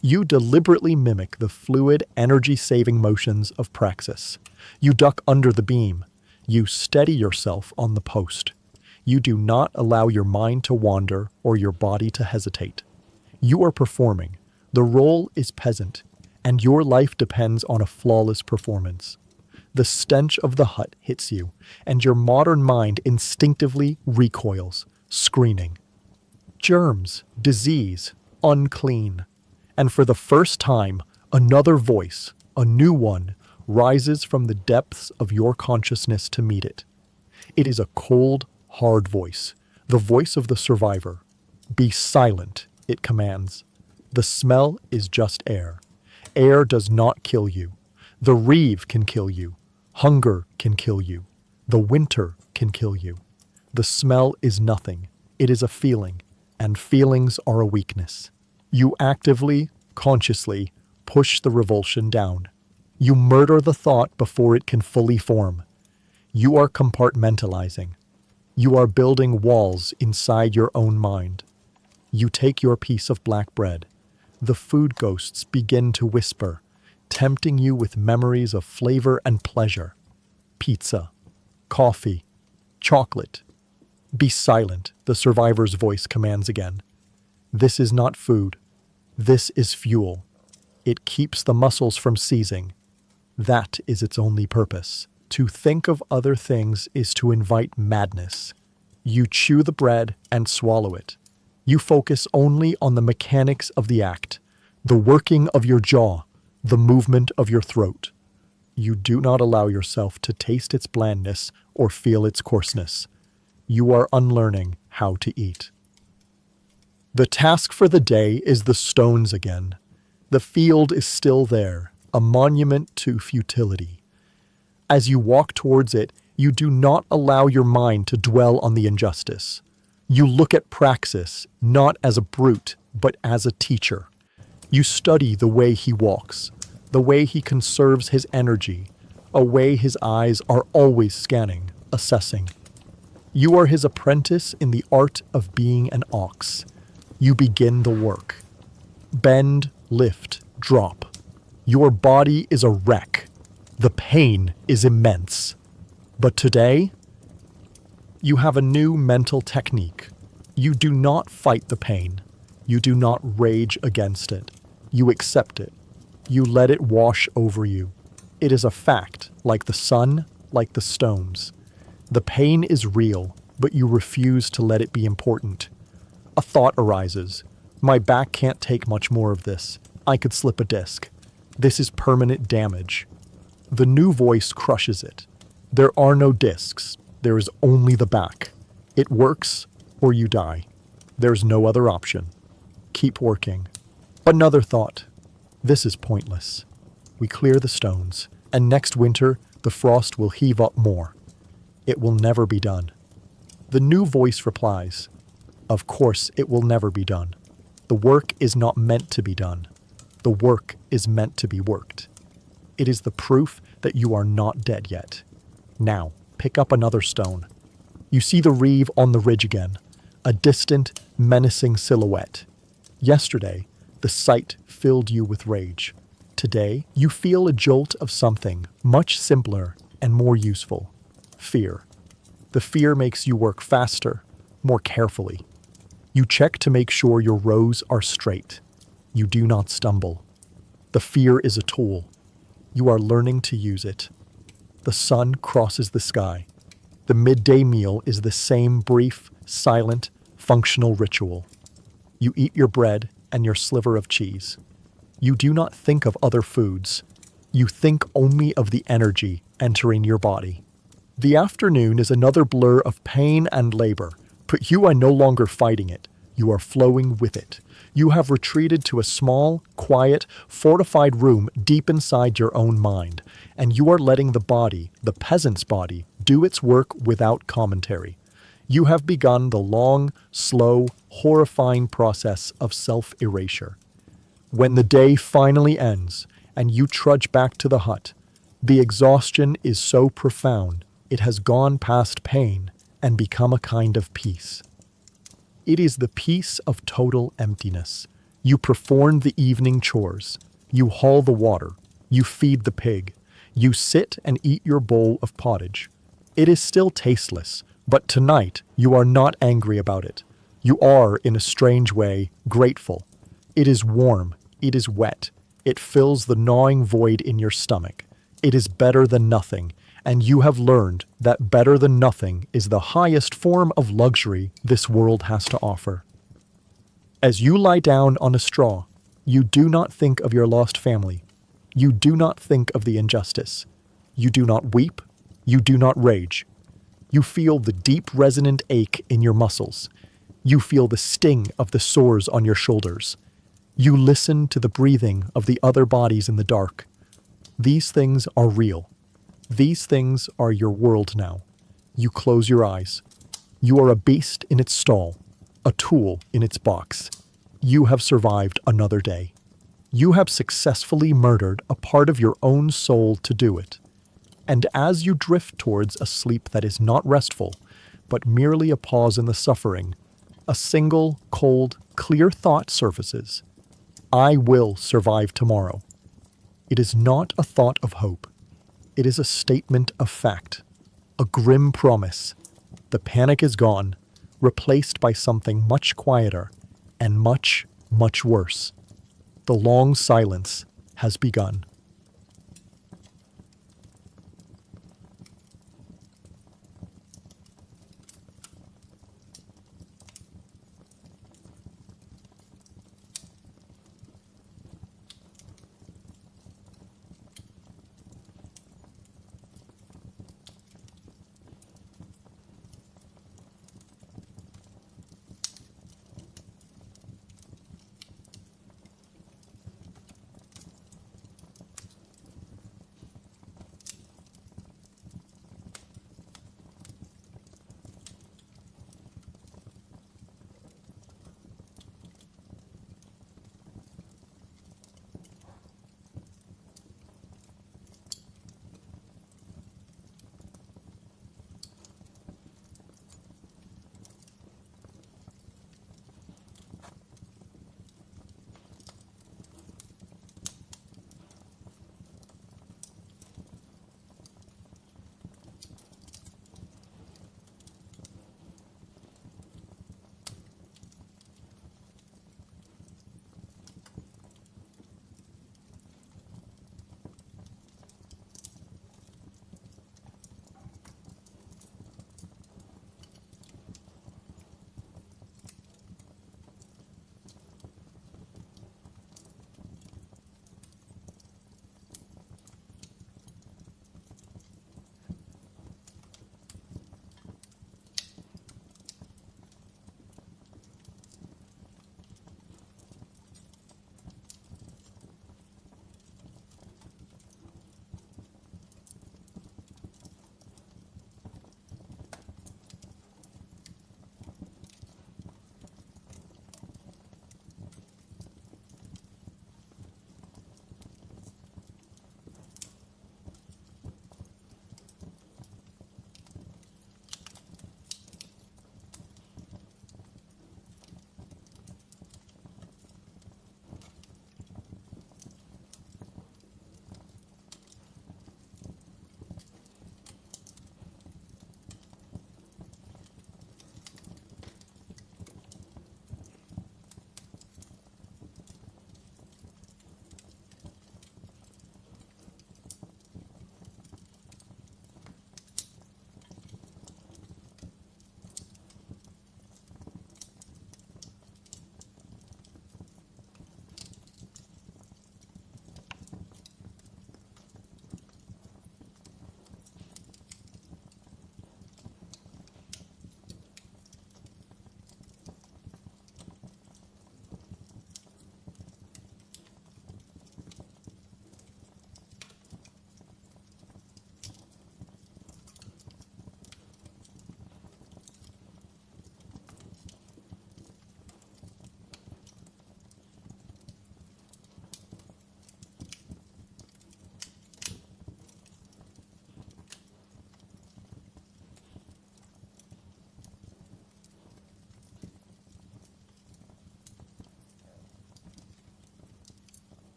You deliberately mimic the fluid, energy-saving motions of praxis. You duck under the beam. You steady yourself on the post. You do not allow your mind to wander or your body to hesitate. You are performing. The role is present, and your life depends on a flawless performance. The stench of the hut hits you, and your modern mind instinctively recoils, screaming. Germs, disease, unclean. And for the first time, another voice, a new one, rises from the depths of your consciousness to meet it. It is a cold, hard voice, the voice of the survivor. Be silent, it commands. The smell is just air. Air does not kill you. The reeve can kill you. Hunger can kill you. The winter can kill you. The smell is nothing. It is a feeling, and feelings are a weakness. You actively, consciously, push the revulsion down. You murder the thought before it can fully form. You are compartmentalizing. You are building walls inside your own mind. You take your piece of black bread. The food ghosts begin to whisper, tempting you with memories of flavor and pleasure. Pizza, coffee, chocolate. Be silent, the survivor's voice commands again. This is not food. This is fuel. It keeps the muscles from seizing. That is its only purpose. To think of other things is to invite madness. You chew the bread and swallow it. You focus only on the mechanics of the act, the working of your jaw, the movement of your throat. You do not allow yourself to taste its blandness or feel its coarseness. You are unlearning how to eat. The task for the day is the stones again. The field is still there, a monument to futility. As you walk towards it, you do not allow your mind to dwell on the injustice. You look at praxis not as a brute, but as a teacher. You study the way he walks, the way he conserves his energy, a way his eyes are always scanning, assessing. You are his apprentice in the art of being an ox. You begin the work. Bend, lift, drop. Your body is a wreck. The pain is immense. But today, you have a new mental technique. You do not fight the pain. You do not rage against it. You accept it. You let it wash over you. It is a fact, like the sun, like the stones. The pain is real, but you refuse to let it be important. A thought arises. My back can't take much more of this. I could slip a disc. This is permanent damage. The new voice crushes it. There are no discs. There is only the back. It works, or you die. There's no other option. Keep working. Another thought. This is pointless. We clear the stones, and next winter the frost will heave up more. It will never be done. The new voice replies, of course it will never be done. The work is not meant to be done. The work is meant to be worked. It is the proof that you are not dead yet. Now, pick up another stone. You see the reeve on the ridge again, a distant, menacing silhouette. Yesterday, the sight filled you with rage. Today, you feel a jolt of something much simpler and more useful. Fear. The fear makes you work faster, more carefully. You check to make sure your rows are straight. You do not stumble. The fear is a tool. You are learning to use it. The sun crosses the sky. The midday meal is the same brief, silent, functional ritual. You eat your bread and your sliver of cheese. You do not think of other foods. You think only of the energy entering your body. The afternoon is another blur of pain and labor, but you are no longer fighting it. You are flowing with it. You have retreated to a small, quiet, fortified room deep inside your own mind, and you are letting the body, the peasant's body, do its work without commentary. You have begun the long, slow, horrifying process of self-erasure. When the day finally ends, and you trudge back to the hut, The exhaustion is so profound, it has gone past pain and become a kind of peace. It is the peace of total emptiness. You perform the evening chores, you haul the water, you feed the pig, you sit and eat your bowl of pottage. It is still tasteless, but tonight you are not angry about it. You are, in a strange way, grateful. It is warm, it is wet, it fills the gnawing void in your stomach. It is better than nothing, and you have learned that better than nothing is the highest form of luxury this world has to offer. As you lie down on a straw, you do not think of your lost family. You do not think of the injustice. You do not weep. You do not rage. You feel the deep resonant ache in your muscles. You feel the sting of the sores on your shoulders. You listen to the breathing of the other bodies in the dark. These things are real. These things are your world now. You close your eyes. You are a beast in its stall, a tool in its box. You have survived another day. You have successfully murdered a part of your own soul to do it. And as you drift towards a sleep that is not restful, but merely a pause in the suffering, a single, cold, clear thought surfaces. I will survive tomorrow. It is not a thought of hope. It is a statement of fact, a grim promise. The panic is gone, replaced by something much quieter and much, much worse. The long silence has begun.